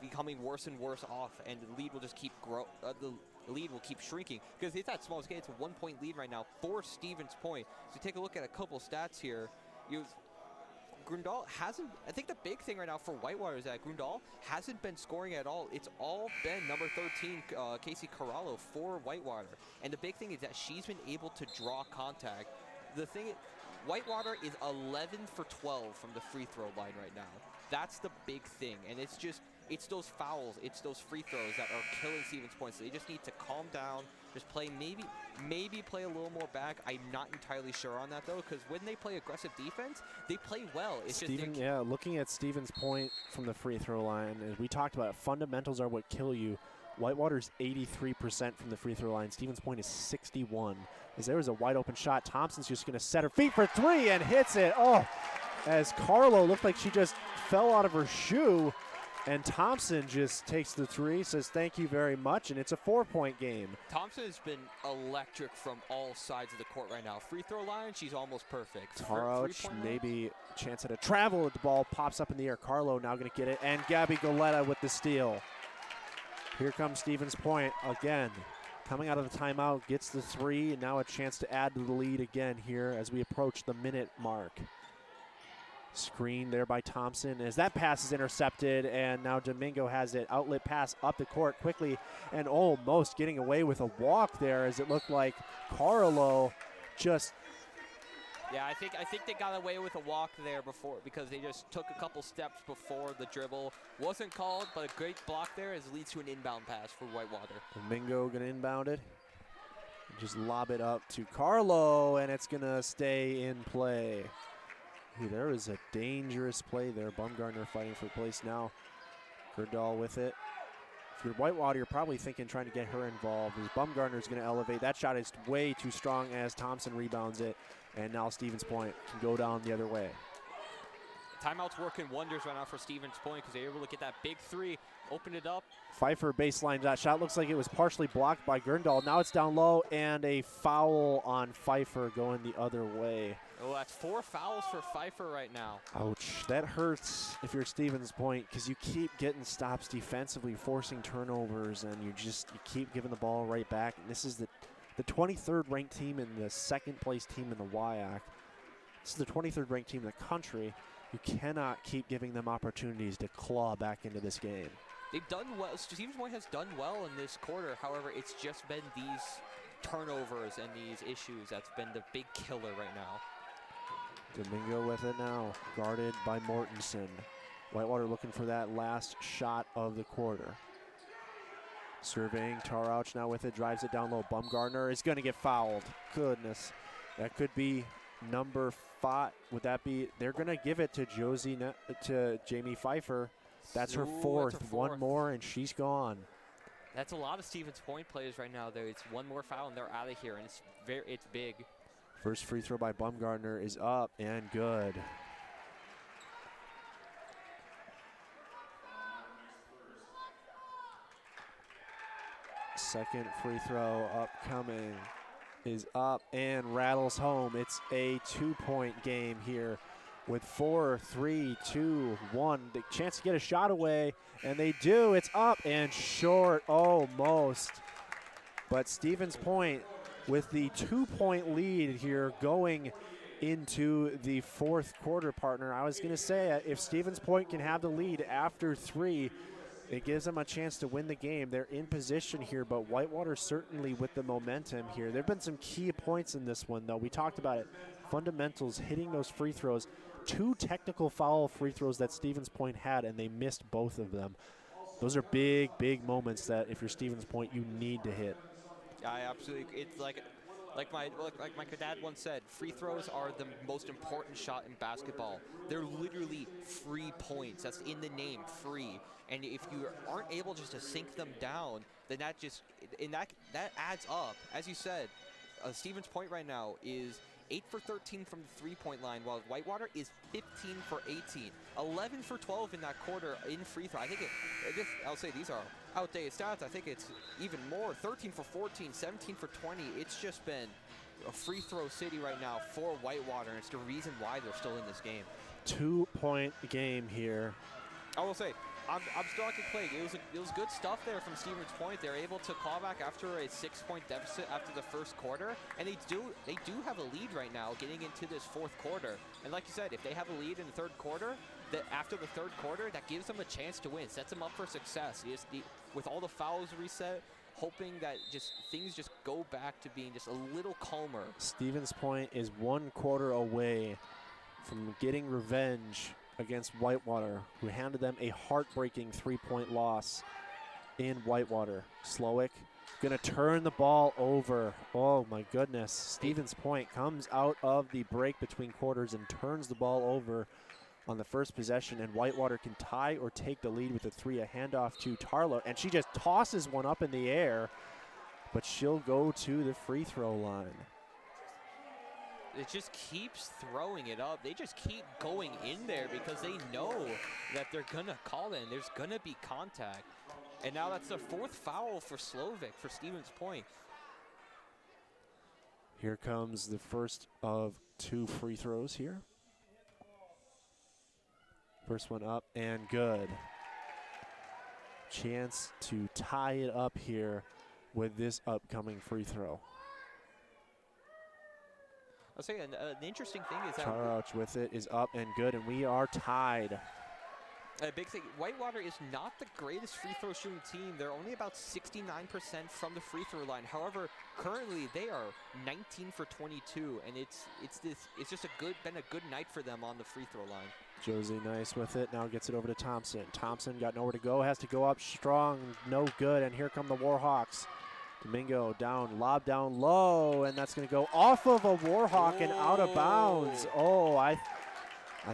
becoming worse and worse off, and the lead will just keep the lead will keep shrinking because it's that small scale. It's a 1-point lead right now for Stevens Point. So take a look at a couple stats here. Grundahl hasn't. I think the big thing right now for Whitewater is that Grundahl hasn't been scoring at all. It's all been number 13, Casey Corallo for Whitewater. And the big thing is that she's been able to draw contact. The thing, Whitewater is 11 for 12 from the free throw line right now. That's the big thing, and it's those fouls, it's those free throws that are killing Stevens Point. So they just need to calm down, just play maybe play a little more back. I'm not entirely sure on that though, because when they play aggressive defense, they play well. It's looking at Stevens Point from the free throw line, as we talked about, fundamentals are what kill you. Whitewater's 83% from the free throw line. Stevens Point is 61. As there was a wide open shot, Thompson's just going to set her feet for three and hits it. Oh, as Carlo looked like she just fell out of her shoe. And Thompson just takes the three, says thank you very much, and it's a 4-point game. Thompson has been electric from all sides of the court right now. Free throw line, she's almost perfect. Taroch, maybe a chance at a travel. The ball pops up in the air. Carlo now going to get it, and Gabby Goleta with the steal. Here comes Stevens Point again. Coming out of the timeout, gets the three, and now a chance to add to the lead again here as we approach the minute mark. Screen there by Thompson as that pass is intercepted, and now Domingo has it. Outlet pass up the court quickly and almost getting away with a walk there, as it looked like Carlo just Yeah, I think they got away with a walk there before because they just took a couple steps before the dribble. Wasn't called, but a great block there leads to an inbound pass for Whitewater. Mingo gonna inbound it. Just lob it up to Carlo, and it's gonna stay in play. Ooh, there is a dangerous play there. Bumgarner fighting for place now. Gerdahl with it. If you're Whitewater, you're probably thinking trying to get her involved. As Bumgarner's gonna elevate. That shot is way too strong as Thompson rebounds it. And now Stevens Point can go down the other way. Timeout's working wonders right now for Stevens Point because they're able to get that big three, open it up. Pfeiffer baseline. That shot looks like it was partially blocked by Gerdahl. Now it's down low, and a foul on Pfeiffer going the other way. Oh, that's 4 fouls for Pfeiffer right now. Ouch. That hurts if you're Stevens Point because you keep getting stops defensively, forcing turnovers, and you keep giving the ball right back. And this is the 23rd ranked team and the second place team in the WIAC. This is the 23rd ranked team in the country. You cannot keep giving them opportunities to claw back into this game. They've done well. Stevens Point has done well in this quarter. However, it's just been these turnovers and these issues that's been the big killer right now. Domingo with it now, guarded by Mortensen. Whitewater looking for that last shot of the quarter. Surveying, Tarauch now with it, drives it down low. Bumgarner is going to get fouled. Goodness. That could be number 5. Would that be? They're going to give it to Jamie Pfeiffer. That's her fourth. That's her fourth. One more, and she's gone. That's a lot of Stevens Point players right now. It's one more foul, and they're out of here, and it's big. First free throw by Bumgarner is up and good. Second free throw upcoming is up and rattles home. It's a 2-point game here with 4, 3, 2, 1. The chance to get a shot away, and they do. It's up and short almost. But Stevens Point with the 2-point lead here going into the fourth quarter, partner. I was going to say if Stevens Point can have the lead after 3, it gives them a chance to win the game. They're in position here, but Whitewater certainly with the momentum here. There have been some key points in this one, though. We talked about it. Fundamentals, hitting those free throws. 2 technical foul free throws that Stevens Point had, and they missed both of them. Those are big, big moments that if you're Stevens Point, you need to hit. I absolutely. It's like my dad once said, free throws are the most important shot in basketball. They're literally free points. That's in the name, free. And if you aren't able just to sink them down, then that adds up. As you said, Stevens Point right now is 8 for 13 from the 3-point line, while Whitewater is 15 for 18. 11 for 12 in that quarter in free throw. I think I'll say these are outdated stats. I think it's even more. 13 for 14, 17 for 20. It's just been a free throw city right now for Whitewater, and it's the reason why they're still in this game. 2-point game here. I will say, I'm still not complaining. It was good stuff there from Stevens Point. They're able to claw back after a 6-point deficit after the first quarter, and they do have a lead right now getting into this fourth quarter. And like you said, if they have a lead in the third quarter, that after the third quarter, that gives them a chance to win, sets them up for success. With all the fouls reset, hoping that things just go back to being just a little calmer. Stevens Point is 1 quarter away from getting revenge against Whitewater, who handed them a heartbreaking 3-point loss in Whitewater. Slowick gonna turn the ball over. Oh my goodness. Stevens Point comes out of the break between quarters and turns the ball over on the first possession, and Whitewater can tie or take the lead with a 3. A handoff to Tarlo, and she just tosses one up in the air, but she'll go to the free throw line. It just keeps throwing it up. They just keep going in there because they know that they're going to call in. There's going to be contact. And now that's the 4th foul for Slovic for Stevens Point. Here comes the first of 2 free throws here. First one up and good. Chance to tie it up here with this upcoming free throw. I'll say an interesting thing is that Tarauch with it is up and good, and we are tied. A big thing, Whitewater is not the greatest free throw shooting team. They're only about 69% from the free throw line. However, currently they are 19 for 22, and it's just been a good night for them on the free throw line. Josie Nice with it, now gets it over to Thompson. Thompson got nowhere to go, has to go up strong, no good, and here come the Warhawks. Domingo down, lob down low, and that's going to go off of a Warhawk and out of bounds. Oh, I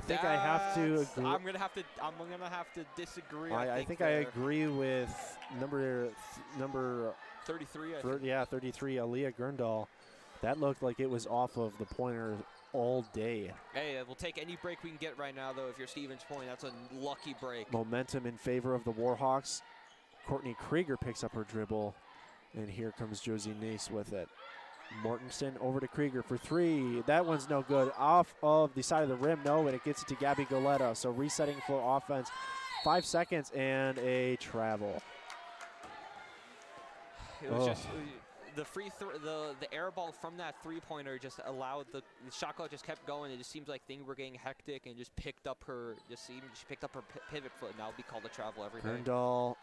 think I have to agree. I'm gonna have to disagree. I think I agree with number 33. Yeah, 33, Aaliyah Gurndal. That looked like it was off of the pointer all day. Hey, we'll take any break we can get right now, though. If you're Stevens Point, that's a lucky break. Momentum in favor of the Warhawks. Courtney Krieger picks up her dribble, and here comes Josie Nace with it. Mortensen over to Krieger for three. That one's no good. Off of the side of the rim, no, and it gets it to Gabby Goleta. So resetting for offense. 5 seconds and a travel. It was just the free throw, the air ball from that three-pointer just allowed the shot clock just kept going. It just seems like things were getting hectic and just picked up her pivot foot, and that'll be called a travel every day. Gurndal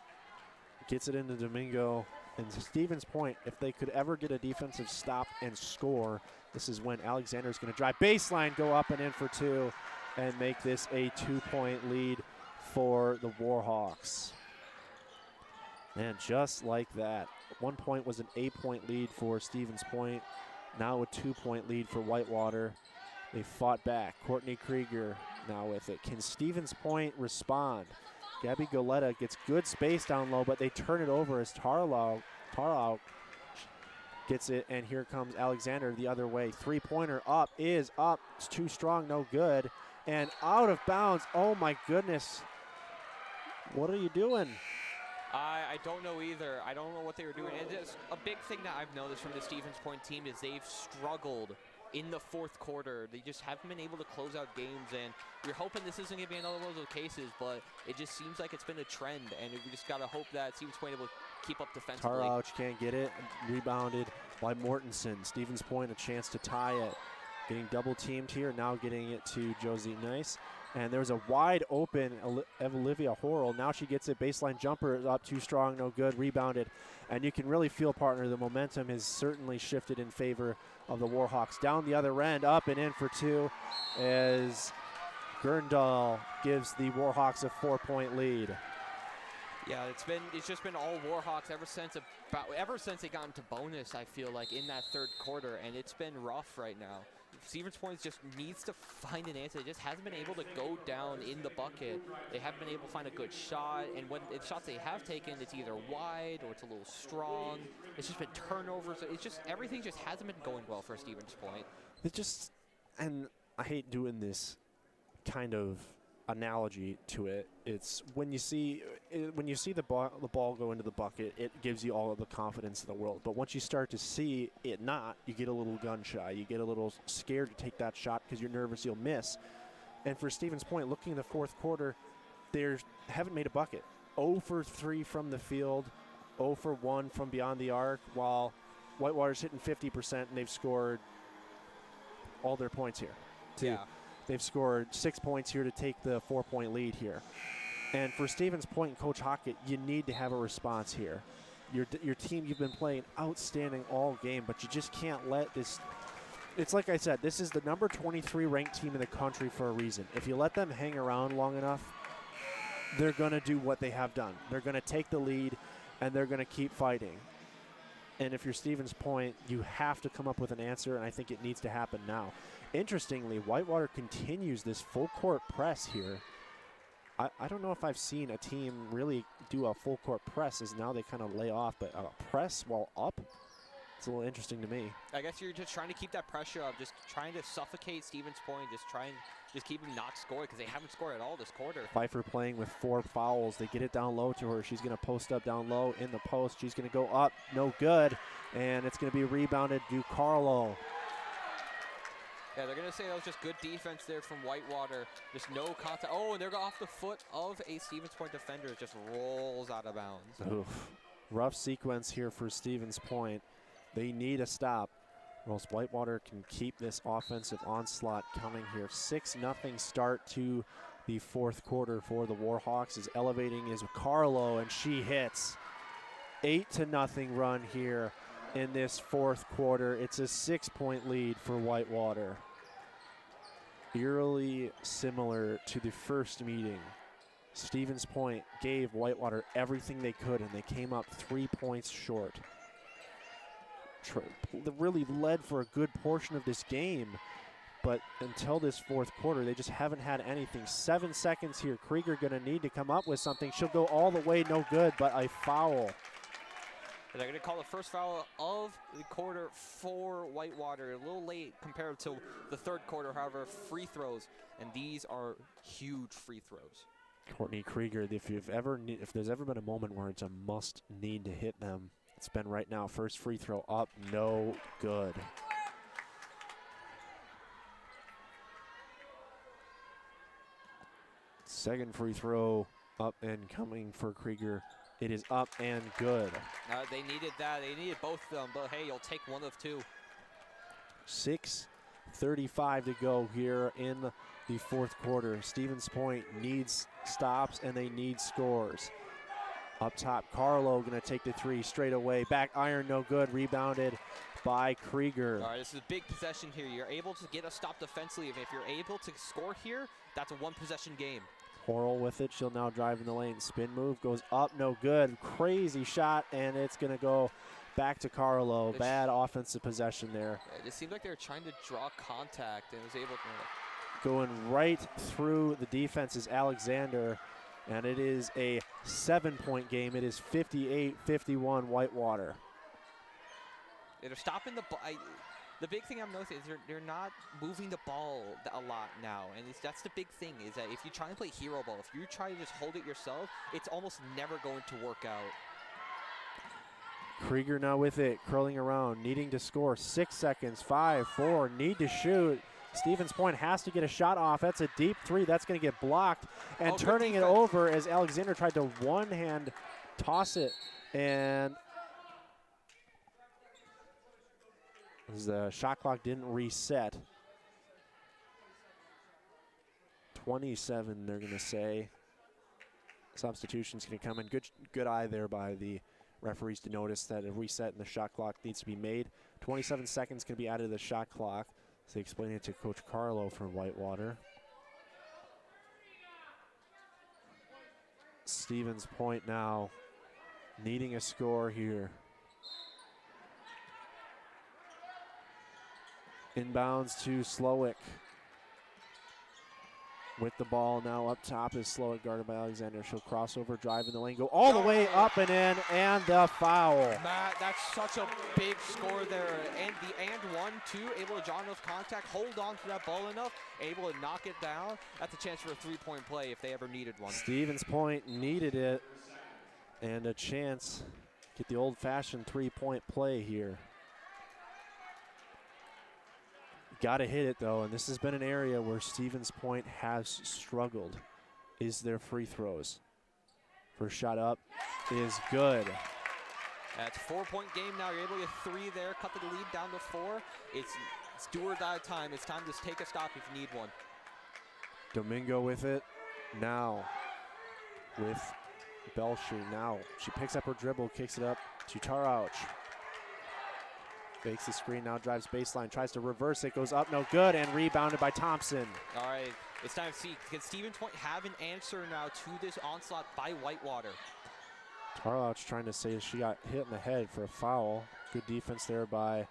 gets it into Domingo. And Stevens Point, if they could ever get a defensive stop and score, this is when Alexander's going to drive baseline, go up and in for two, and make this a 2-point lead for the Warhawks. And just like that, 1 point was an 8-point lead for Stevens Point. Now a 2-point lead for Whitewater. They fought back. Courtney Krieger now with it. Can Stevens Point respond? Gabby Goleta gets good space down low, but they turn it over as Tarlow gets it, and here comes Alexander the other way. Three-pointer up is up. It's too strong, no good. And out of bounds. Oh, my goodness. What are you doing? I don't know either. I don't know what they were doing. And just a big thing that I've noticed from the Stevens Point team is they've struggled in the fourth quarter. They just haven't been able to close out games, and we're hoping this isn't going to be another one of those cases, but it just seems like it's been a trend, and we just got to hope that Stevens Point able to keep up defensively. Tarlouch can't get it. Rebounded by Mortensen. Stevens Point a chance to tie it. Getting double teamed here, now getting it to Josie Nice. And there's a wide open Olivia Horrell. Now she gets it. Baseline jumper is up, too strong, no good. Rebounded. And you can really feel, partner, the momentum has certainly shifted in favor of the Warhawks. Down the other end, up and in for two, as Gurndal gives the Warhawks a 4-point lead. Yeah, it's just been all Warhawks ever since they got into bonus, I feel like, in that third quarter, and it's been rough right now. Stevens Point just needs to find an answer. It just hasn't been able to go down in the bucket. They haven't been able to find a good shot, and when the shots they have taken, it's either wide or it's a little strong. It's just been turnovers. It's just everything just hasn't been going well for Stevens Point. And I hate doing this kind of analogy to it. It's when you see the ball go into the bucket, it gives you all of the confidence in the world. But once you start to see it not, you get a little gun shy. You get a little scared to take that shot because you're nervous you'll miss. And for Stevens Point, looking in the fourth quarter, they haven't made a bucket. 0 for 3 from the field, 0 for 1 from beyond the arc, while Whitewater's hitting 50%, and they've scored all their points here. Yeah. They've scored 6 points here to take the 4-point lead here. And for Stevens Point and Coach Hockett, you need to have a response here. Your team, you've been playing outstanding all game, but you just can't let this. It's like I said, this is the number 23 ranked team in the country for a reason. If you let them hang around long enough, they're going to do what they have done. They're going to take the lead, and they're going to keep fighting. And if you're Stevens Point, you have to come up with an answer, and I think it needs to happen now. Interestingly, Whitewater continues this full-court press here. I don't know if I've seen a team really do a full-court press, as now they kind of lay off, but a press while up, it's a little interesting to me. I guess you're just trying to keep that pressure up, just trying to suffocate Stevens Point, just keep them not scoring, because they haven't scored at all this quarter. Pfeiffer playing with 4 fouls. They get it down low to her. She's going to post up down low in the post. She's going to go up, no good, and it's going to be rebounded to Carlo. Yeah, they're going to say that was just good defense there from Whitewater. Just no contact. Oh, and they're off the foot of a Stevens Point defender. It just rolls out of bounds. Oof. Rough sequence here for Stevens Point. They need a stop, or else Whitewater can keep this offensive onslaught coming here. 6-0 start to the fourth quarter for the Warhawks. Is elevating is Carlo, and she hits. 8-0 run here in this fourth quarter. It's a 6-point lead for Whitewater. Eerily similar to the first meeting. Stevens Point gave Whitewater everything they could, and they came up 3 points short. Really led for a good portion of this game, but until this fourth quarter, they just haven't had anything. 7 seconds here. Krieger gonna need to come up with something. She'll go all the way, no good, but a foul. And they're going to call the first foul of the quarter for Whitewater. A little late compared to the third quarter, however, free throws. And these are huge free throws. Courtney Krieger, if there's ever been a moment where it's a must need to hit them, it's been right now. First free throw up, no good. Second free throw up and coming for Krieger. It is up and good. They needed that. They needed both of them, but hey, you'll take one of two. 6:35 to go here in the fourth quarter. Stevens Point needs stops and they need scores. Up top, Carlo gonna take the three straight away. Back iron, no good. Rebounded by Krieger. All right, this is a big possession here. You're able to get a stop defensively. If you're able to score here, that's a one-possession game. Horrell with it. She'll now drive in the lane. Spin move goes up, no good. Crazy shot, and it's going to go back to Carlo. Bad offensive possession there. It seemed like they were trying to draw contact and was able to. Going right through the defense is Alexander, and it is a 7-point game. It is 58-51 Whitewater. They're stopping the ball. The big thing I'm noticing is they're not moving the ball a lot now, and that's the big thing, is that if you try and play hero ball, if you try to just hold it yourself, it's almost never going to work out. Krieger now with it, curling around, needing to score. 6 seconds, 5, 4, need to shoot. Stevens Point has to get a shot off. That's a deep three. That's going to get blocked. And turning it over as Alexander tried to one-hand toss it, and the shot clock didn't reset. 27, they're going to say. Substitution's going to come in. Good eye there by the referees to notice that a reset in the shot clock needs to be made. 27 seconds can be added to the shot clock. So they explain it to Coach Carlo for Whitewater. Stevens Point now needing a score here. Inbounds to Slowick. With the ball now up top is Slowick, guarded by Alexander. She'll cross over, drive in the lane, go all the way up and in, and the foul. Matt, that's such a big score there. And the and one, two, able to draw enough contact, hold on to that ball enough, able to knock it down. That's a chance for a three-point play if they ever needed one. Stevens Point needed it, and a chance to get the old-fashioned three-point play here. Got to hit it, though, and this has been an area where Stevens Point has struggled, is their free throws. First shot up is good. That's a 4-point game now. You're able to get three there, cut the lead down to 4. It's do or die time. It's time to take a stop if you need one. Domingo with it. Now with Belcher. Now she picks up her dribble, kicks it up to Tarauch. Fakes the screen, now drives baseline, tries to reverse it, goes up, no good, and rebounded by Thompson. All right, it's time to see, can Stevens Point have an answer now to this onslaught by Whitewater? Tarauch trying to say she got hit in the head for a foul. Good defense there by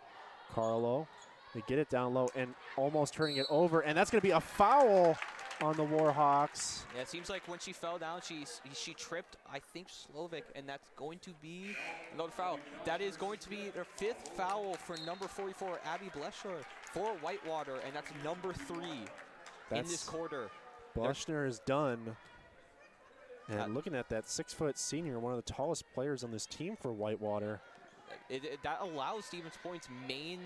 Carlo. They get it down low and almost turning it over, and that's going to be a foul on the Warhawks. Yeah, it seems like when she fell down, she tripped, I think, Slovic, and that's going to be another foul. That is going to be their 5th foul for number 44, Abby Bleschler, for Whitewater, and that's number 3 in this quarter. Bleschler is done. And looking at that 6-foot senior, one of the tallest players on this team for Whitewater. That allows Stevens Point's main,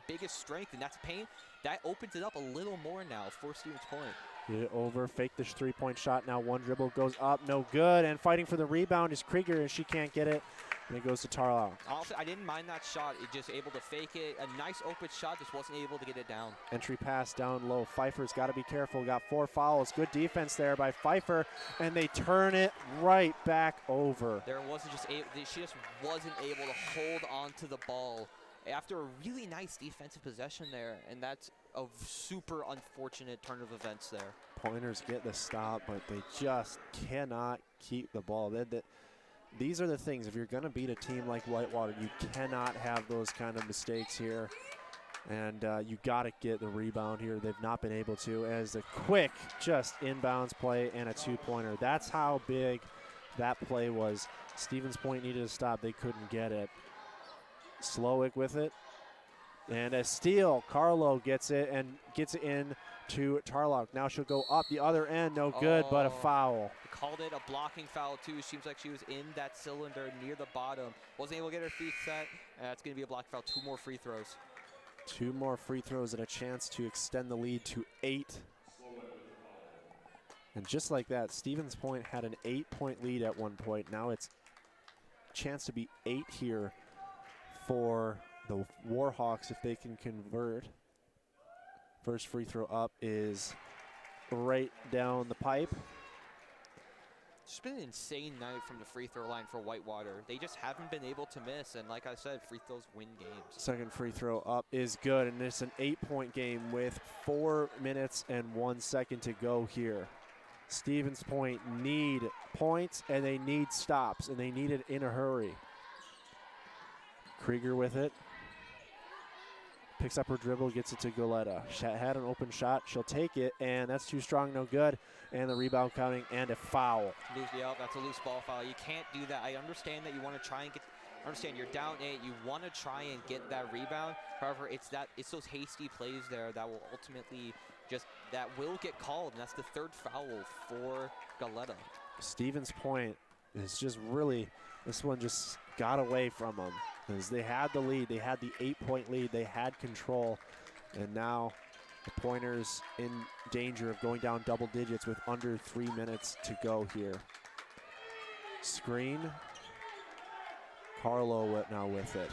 biggest strength, and that's pain. That opens it up a little more now for Stevens Point. Get it over, fake this three-point shot. Now one dribble goes up, no good. And fighting for the rebound is Krieger, and she can't get it. and it goes to Tarlow. Honestly, I didn't mind that shot. It just able to fake it. A nice open shot, just wasn't able to get it down. Entry pass down low. Pfeiffer's got to be careful. Got 4 fouls. Good defense there by Pfeiffer, and they turn it right back over. She just wasn't able to hold on to the ball after a really nice defensive possession there, and that's a super unfortunate turn of events there. Pointers get the stop, but they just cannot keep the ball. These are the things. If you're going to beat a team like Whitewater, you cannot have those kind of mistakes here. And you got to get the rebound here. They've not been able to, as a quick just inbounds play and a 2-pointer. That's how big that play was. Stevens Point needed a stop. They couldn't get it. Slowick with it. And a steal. Carlo gets it and gets it in to Tarlock. Now she'll go up the other end. No good, but a foul. Called it a blocking foul, too. Seems like she was in that cylinder near the bottom. Wasn't able to get her feet set. It's going to be a block foul. 2 more free throws. 2 more free throws and a chance to extend the lead to 8. And just like that, Stevens Point had an 8-point lead at one point. Now it's a chance to be 8 here for the Warhawks if they can convert. First free throw up is right down the pipe. It's been an insane night from the free throw line for Whitewater. They just haven't been able to miss, and like I said, free throws win games. Second free throw up is good, and it's an 8-point game with 4 minutes and 1 second to go here. Stevens Point need points, and they need stops, and they need it in a hurry. Krieger with it. Picks up her dribble, gets it to Goleta. Had an open shot. She'll take it, and that's too strong, no good. And the rebound counting, and a foul. That's a loose ball foul. You can't do that. I understand that you want to try and you're down 8. You want to try and get that rebound. However, it's those hasty plays there that will ultimately will get called, and that's the 3rd foul for Goleta. Stevens Point is just really, this one just got away from them. Because they had the lead, they had the 8-point lead, they had control, and now the Pointers in danger of going down double digits with under 3 minutes to go here. Screen. Carlo now with it.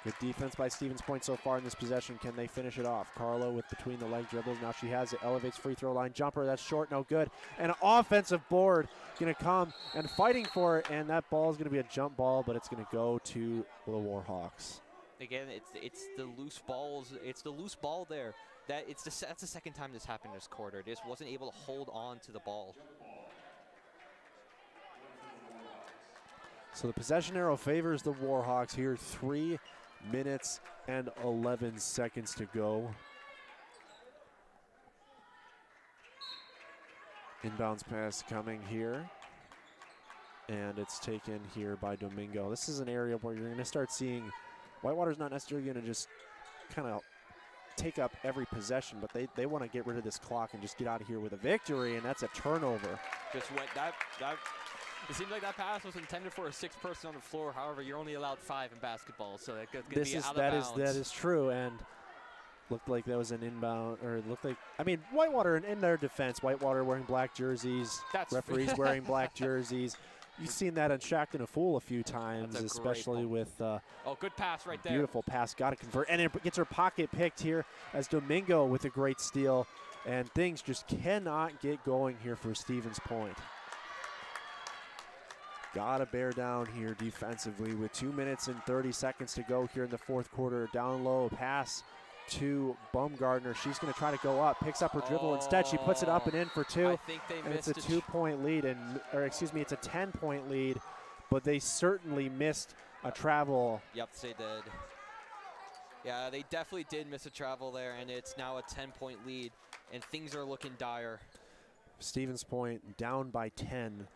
Good defense by Stevens Point so far in this possession. Can they finish it off? Carlo with between the leg dribbles. Now she has it. Elevates free throw line jumper. That's short, no good. And an offensive board going to come and fighting for it. And that ball is going to be a jump ball, but it's going to go to the Warhawks. Again, it's the loose balls. It's the loose ball there. That's the second time this happened this quarter. Just wasn't able to hold on to the ball. So the possession arrow favors the Warhawks here. 3 minutes and 11 seconds to go. Inbounds pass coming here. And it's taken here by Domingo. This is an area where you're going to start seeing Whitewater's not necessarily going to just kind of take up every possession, but they want to get rid of this clock and just get out of here with a victory, and that's a turnover. Just went that it seemed like that pass was intended for a 6th person on the floor. However, you're only allowed 5 in basketball, so it's going to be out of bounds. That is true, and looked like that was an inbound, or it looked like, I mean, Whitewater in their defense, Whitewater wearing black jerseys, referees wearing black jerseys. You've seen that on Shackton a Fool a few times, especially with good pass right there. Beautiful pass, got to convert, and it gets her pocket picked here as Domingo with a great steal, and things just cannot get going here for Stevens Point. Got to bear down here defensively with 2 minutes and 30 seconds to go here in the 4th quarter. Down low, pass to Baumgartner. She's going to try to go up, picks up her dribble. Instead, she puts it up and in for 2. I think they missed it's a 2-point lead, it's a 10-point lead, but they certainly missed a travel. Yep, they did. Yeah, they definitely did miss a travel there, and it's now a 10-point lead, and things are looking dire. Stevens Point down by 10.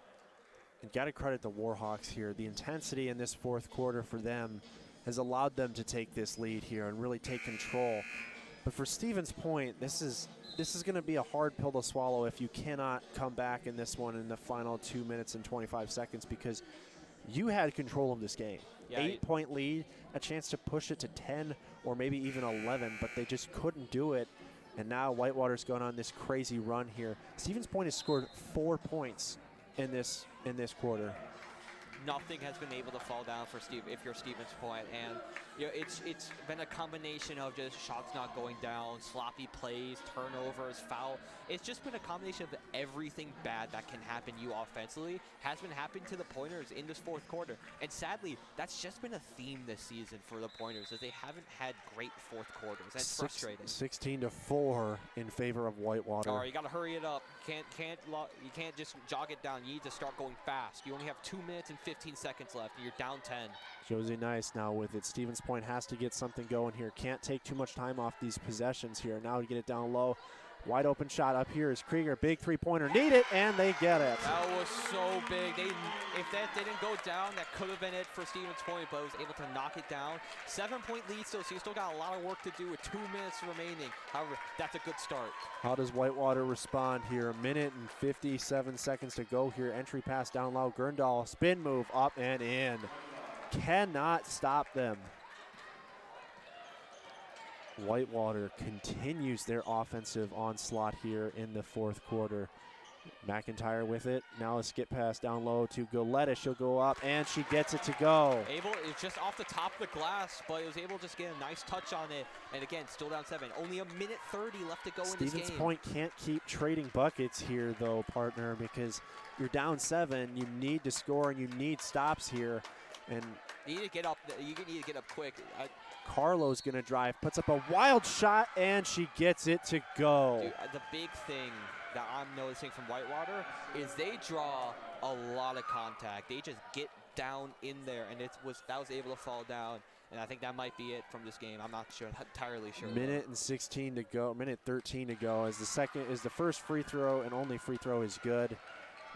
And got to credit the Warhawks here. The intensity in this 4th quarter for them has allowed them to take this lead here and really take control. But for Stevens Point, this is going to be a hard pill to swallow if you cannot come back in this one in the final 2 minutes and 25 seconds, because you had control of this game. Yeah, 8-point lead, a chance to push it to 10 or maybe even 11, but they just couldn't do it. And now Whitewater's going on this crazy run here. Stevens Point has scored 4 points in this quarter. nothing has been able to fall down for Steve if you're Stevens Point. And you know, it's been a combination of just shots not going down, sloppy plays, turnovers, foul. It's just been a combination of everything bad that can happen you offensively has been happening to the Pointers in this fourth quarter. And sadly, that's just been a theme this season for the Pointers, as they haven't had great fourth quarters. And it's frustrating. 16-4 in favor of Whitewater. All right, you got to hurry it up. You can't just jog it down. You need to start going fast. You only have 2 minutes and 15 seconds left, and you're down 10. Josie Nice now with it. Stevens Point has to get something going here. Can't take too much time off these possessions here. Now to get it down low. Wide open shot up here is Krieger. Big three-pointer. Need it, and they get it. That was so big. If that didn't go down, that could have been it for Stevens Point, but was able to knock it down. 7-point lead still, so you still got a lot of work to do with 2 minutes remaining. However, that's a good start. How does Whitewater respond here? A minute and 57 seconds to go here. Entry pass down low. Gerndahl, spin move up and in. Cannot stop them. Whitewater continues their offensive onslaught here in the fourth quarter. McIntyre with it. Now a skip pass down low to Goleta. She'll go up, and she gets it to go. It's just off the top of the glass, but it was able to just get a nice touch on it. And again, still down 7. Only a minute 30 left to go in this game. Stevens Point can't keep trading buckets here, though, partner, because you're down 7. You need to score, and you need stops here. And you need to get up. You need to get up quick. Carlo's going to drive, puts up a wild shot, and she gets it to go. Dude, the big thing that I'm noticing from Whitewater is they draw a lot of contact. They just get down in there, and that was able to fall down. And I think that might be it from this game. I'm not entirely sure. Minute and 16 to go. Minute 13 to go. As the first free throw and only free throw is good.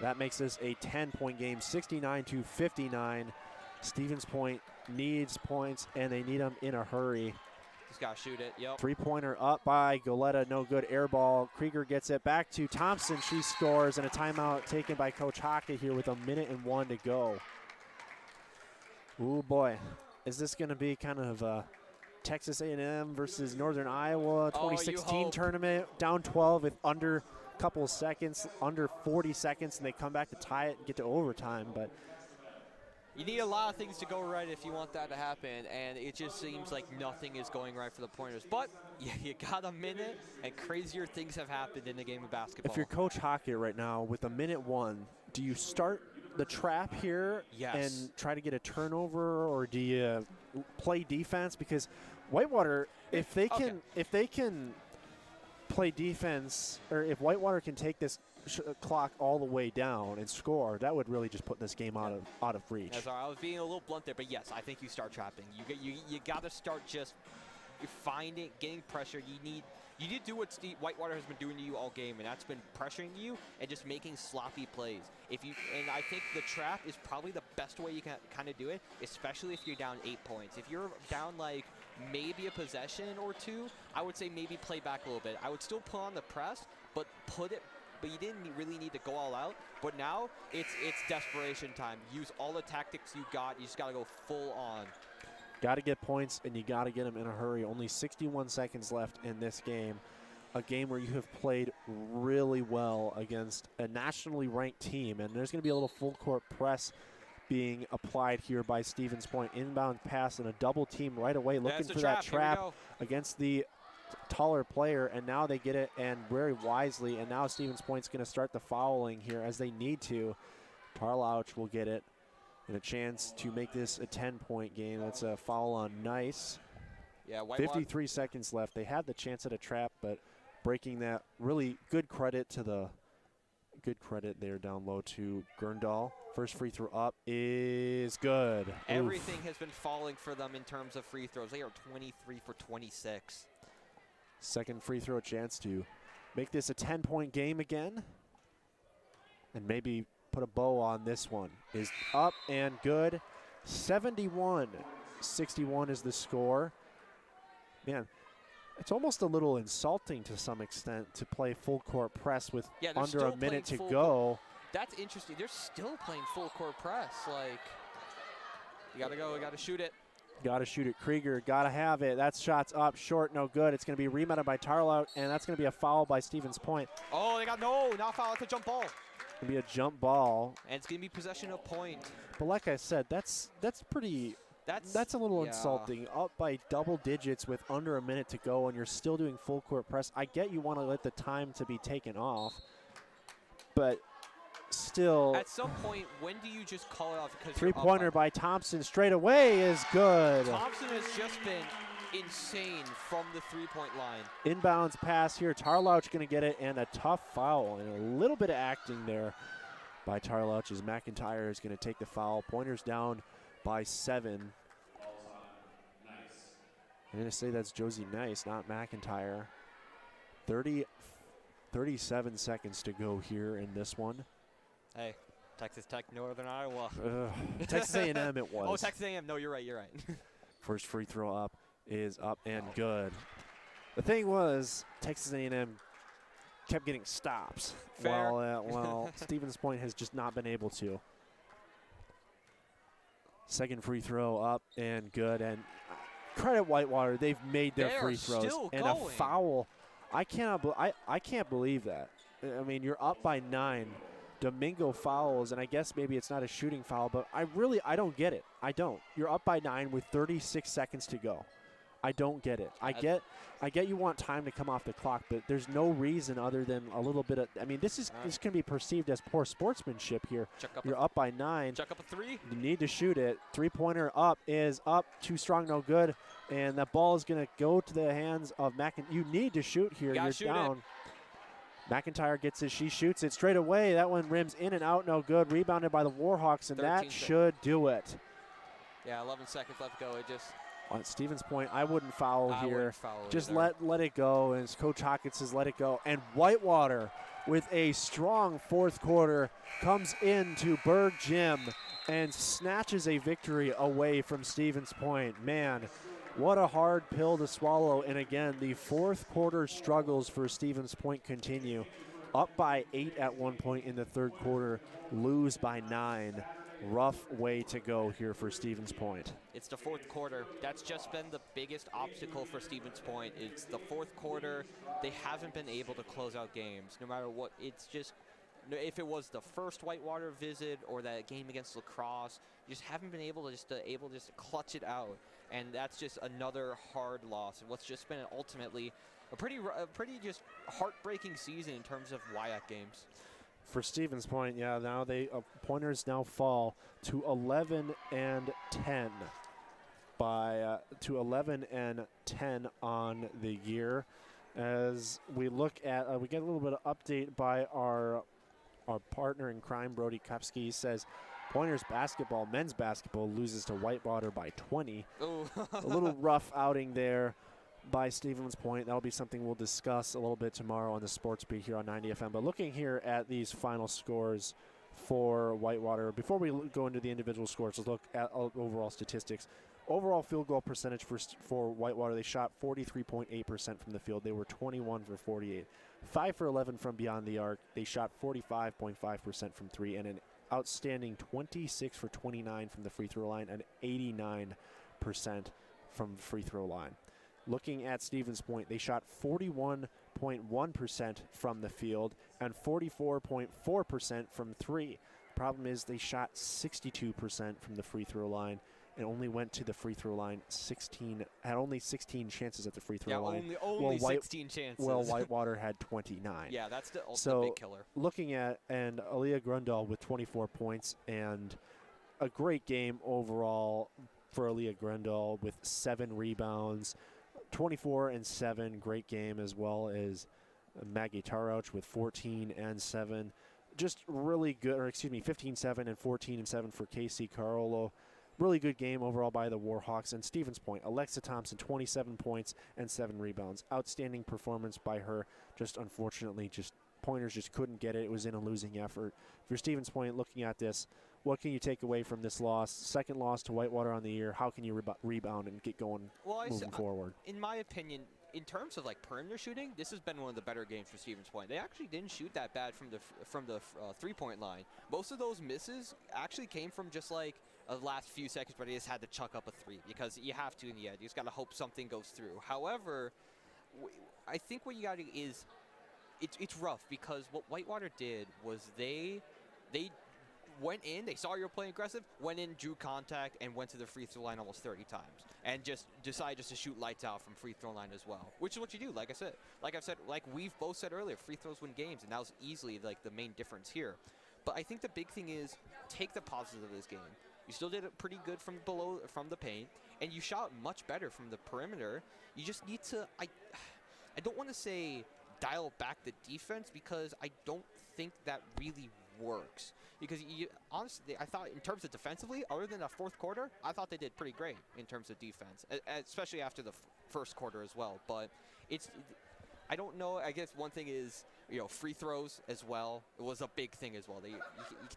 That makes this a 10-point game, 69-59. Stevens Point needs points, and they need them in a hurry. Just got to shoot it, yep. Three-pointer up by Goleta, no good. Air ball. Krieger gets it back to Thompson. She scores, and a timeout taken by Coach Hockey here with a minute and 1 to go. Ooh, boy. Is this going to be kind of a Texas A&M versus Northern Iowa 2016 tournament? Down 12 with under a couple of seconds, under 40 seconds, and they come back to tie it and get to overtime, but you need a lot of things to go right if you want that to happen, and it just seems like nothing is going right for the Pointers. But you got a minute, and crazier things have happened in the game of basketball. If you're Coach Hockey right now with a minute 1, do you start the trap here and try to get a turnover, or do you play defense? Because Whitewater, if they can play defense, or if Whitewater can take this clock all the way down and score, that would really just put this game out of reach. That's all right. I was being a little blunt there, but yes, I think you start trapping. You got to start just getting pressure. You need to do what Whitewater has been doing to you all game, and that's been pressuring you and just making sloppy plays. And I think the trap is probably the best way you can kind of do it, especially if you're down 8 points. If you're down like maybe a possession or 2, I would say maybe play back a little bit. I would still put on the press, but you didn't really need to go all out. But now it's desperation time. Use all the tactics you got. You just got to go full on. Got to get points, and you got to get them in a hurry. Only 61 seconds left in this game. A game where you have played really well against a nationally ranked team. And there's going to be a little full court press being applied here by Stevens Point. Inbound pass and a double team right away, looking for that trap against the taller player, and now they get it, and very wisely, and now Stevens Point's going to start the fouling here as they need to. Tarlouch will get it, and a chance to make this a 10-point game. That's a foul on Nice. Yeah, 53 seconds left. They had the chance at a trap, but breaking that, really good credit there down low to Gerndahl. First free throw up is good. Everything has been falling for them in terms of free throws. They are 23 for 26. Second free throw chance to make this a 10-point game again, and maybe put a bow on this one. Is up and good. 71-61 is the score. Man, it's almost a little insulting to some extent to play full court press with under a minute to go. That's interesting. They're still playing full court press. Like, you got to go. You got to shoot it. Got to shoot it. Krieger, got to have it. That shot's up, short, no good. It's going to be rebounded by Tarlout, and that's going to be a foul by Stevens Point. Oh, they got not foul. It's a jump ball. It'll be a jump ball. And it's going to be possession of point. But like I said, that's pretty. That's a little insulting. Up by double digits with under a minute to go, and you're still doing full court press. I get you want to let the time to be taken off, but still. At some point, when do you just call it off? Because three-pointer by Thompson straight away is good. Thompson has just been insane from the three-point line. Inbounds pass here. Tarlouch going to get it, and a tough foul, and a little bit of acting there by Tarlouch as McIntyre is going to take the foul. Pointers down by 7. I'm going to say that's Josie Nice, not McIntyre. 37 seconds to go here in this one. Hey, Texas Tech, Northern Iowa. Texas A&M it was. Oh, Texas A&M. No, you're right. You're right. First free throw up is up and good. The thing was, Texas A&M kept getting stops. Fair. While Stevens Point has just not been able to. Second free throw up and good. And credit Whitewater, they've made their free throws. Still and going. A foul. I can't believe that. I mean, you're up by 9. Domingo fouls, and I guess maybe it's not a shooting foul, but I don't get it. I don't. You're up by 9 with 36 seconds to go. I don't get it. I get you want time to come off the clock, but there's no reason other than a little bit of. I mean, this can be perceived as poor sportsmanship here. You're up by 9. Chuck up a 3. You need to shoot it. Three-pointer up is up. Too strong, no good. And that ball is going to go to the hands of McIntyre. You need to shoot here. You're down. McIntyre gets it. She shoots it straight away. That one rims in and out, no good. Rebounded by the Warhawks, and that should do it. Yeah, 11 seconds left to go. It just. On Stevens Point, I wouldn't foul here. Wouldn't foul just either. let it go. And Coach Hawkins says let it go. And Whitewater, with a strong fourth quarter, comes into Berg Gym and snatches a victory away from Stevens Point. Man, what a hard pill to swallow. And again, the fourth quarter struggles for Stevens Point continue. Up by 8 at one point in the third quarter, lose by 9. Rough way to go here for Stevens Point. It's the fourth quarter. That's just been the biggest obstacle for Stevens Point. It's the fourth quarter. They haven't been able to close out games, no matter what. It's just, if it was the first Whitewater visit or that game against La Crosse, you just haven't been able to clutch it out. And that's just another hard loss. And what's just been ultimately a pretty just heartbreaking season in terms of WIAC games. For Stevens Point, yeah, now pointers now fall to 11 and 10 to 11 and 10 on the year. As we look at, we get a little bit of update by our partner in crime, Brody Kupski. He says Pointers basketball, men's basketball, loses to Whitewater by 20. Ooh. A little rough outing there by Stevens Point. That'll be something we'll discuss a little bit tomorrow on the Sports Beat here on 90 FM. But looking here at these final scores for Whitewater, before we go into the individual scores, let's look at overall statistics. Overall field goal percentage for Whitewater, they shot 43.8% from the field. They were 21 for 48. 5 for 11 from beyond the arc. They shot 45.5% from 3 and an outstanding 26 for 29 from the free throw line and 89% from the free throw line. Looking at Stevens Point, they shot 41.1% from the field and 44.4% from 3. Problem is they shot 62% from the free throw line and only went to the free throw line 16 chances at the free throw line. Only 16 chances. Well, Whitewater had 29. Yeah, that's the ultimate big killer. Looking at, and Aaliyah Grundal with 24 points and a great game overall for Aaliyah Grundal with 7 rebounds. 24 and 7, great game, as well as Maggie Tarrouch with 14 and 7. Just really good, 15-7 and 14 and 7 for Casey Carolo. Really good game overall by the Warhawks. And Stevens Point, Alexa Thompson, 27 points and 7 rebounds. Outstanding performance by her. Just unfortunately, Pointers just couldn't get it. It was in a losing effort. For Stevens Point, looking at this, what can you take away from this loss? Second loss to Whitewater on the year. How can you rebound and get going moving forward? In my opinion, in terms of like perimeter shooting, this has been one of the better games for Stevens Point. They actually didn't shoot that bad from the 3-point line. Most of those misses actually came from just like the last few seconds where they just had to chuck up a 3 because you have to in the end. You just got to hope something goes through. However, I think what you got to do is it's rough because what Whitewater did was they went in, they saw you were playing aggressive, went in, drew contact, and went to the free throw line almost 30 times, and just decided just to shoot lights out from free throw line as well, which is what you do. Like I've said, like we've both said earlier, free throws win games, and that was easily like the main difference here. But I think the big thing is take the positive of this game. You still did it pretty good from the paint, and you shot much better from the perimeter. You just need to, I don't want to say dial back the defense because I don't think that really works. Because honestly, I thought in terms of defensively, other than the fourth quarter, I thought they did pretty great in terms of defense, especially after the first quarter as well. But I don't know. I guess one thing is, free throws as well. It was a big thing as well. You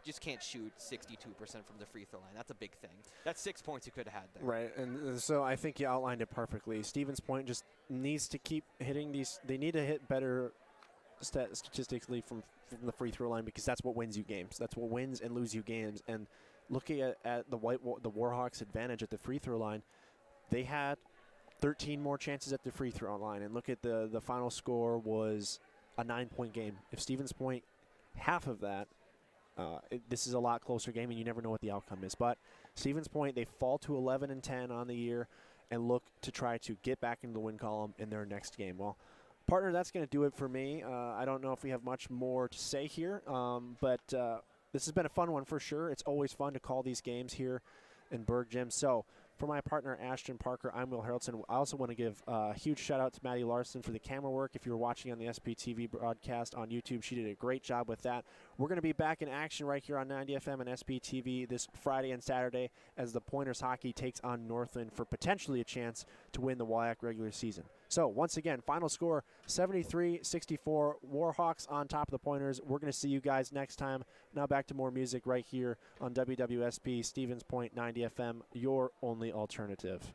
just can't shoot 62% from the free throw line. That's a big thing. That's 6 points you could have had there. Right, and so I think you outlined it perfectly. Stevens Point just needs to keep hitting these. They need to hit better statistically from the free throw line because that's what wins you games. That's what wins and lose you games. And looking at the Warhawks' advantage at the free throw line, they had 13 more chances at the free throw line. And look at the final score was a 9-point game. If Stevens Point, half of that, this is a lot closer game, and you never know what the outcome is. But Stevens Point, they fall to 11-10 on the year and look to try to get back into the win column in their next game. Well, partner, that's going to do it for me. I don't know if we have much more to say here, but this has been a fun one for sure. It's always fun to call these games here in Berg Gym. So for my partner, Ashton Parker, I'm Will Haroldson. I also want to give a huge shout-out to Maddy Larson for the camera work. If you were watching on the SPTV broadcast on YouTube, she did a great job with that. We're going to be back in action right here on 90 FM and SPTV this Friday and Saturday as the Pointers hockey takes on Northland for potentially a chance to win the WIAC regular season. So, once again, final score, 73-64, Warhawks on top of the Pointers. We're going to see you guys next time. Now back to more music right here on WWSP, Stevens Point 90 FM, your only alternative.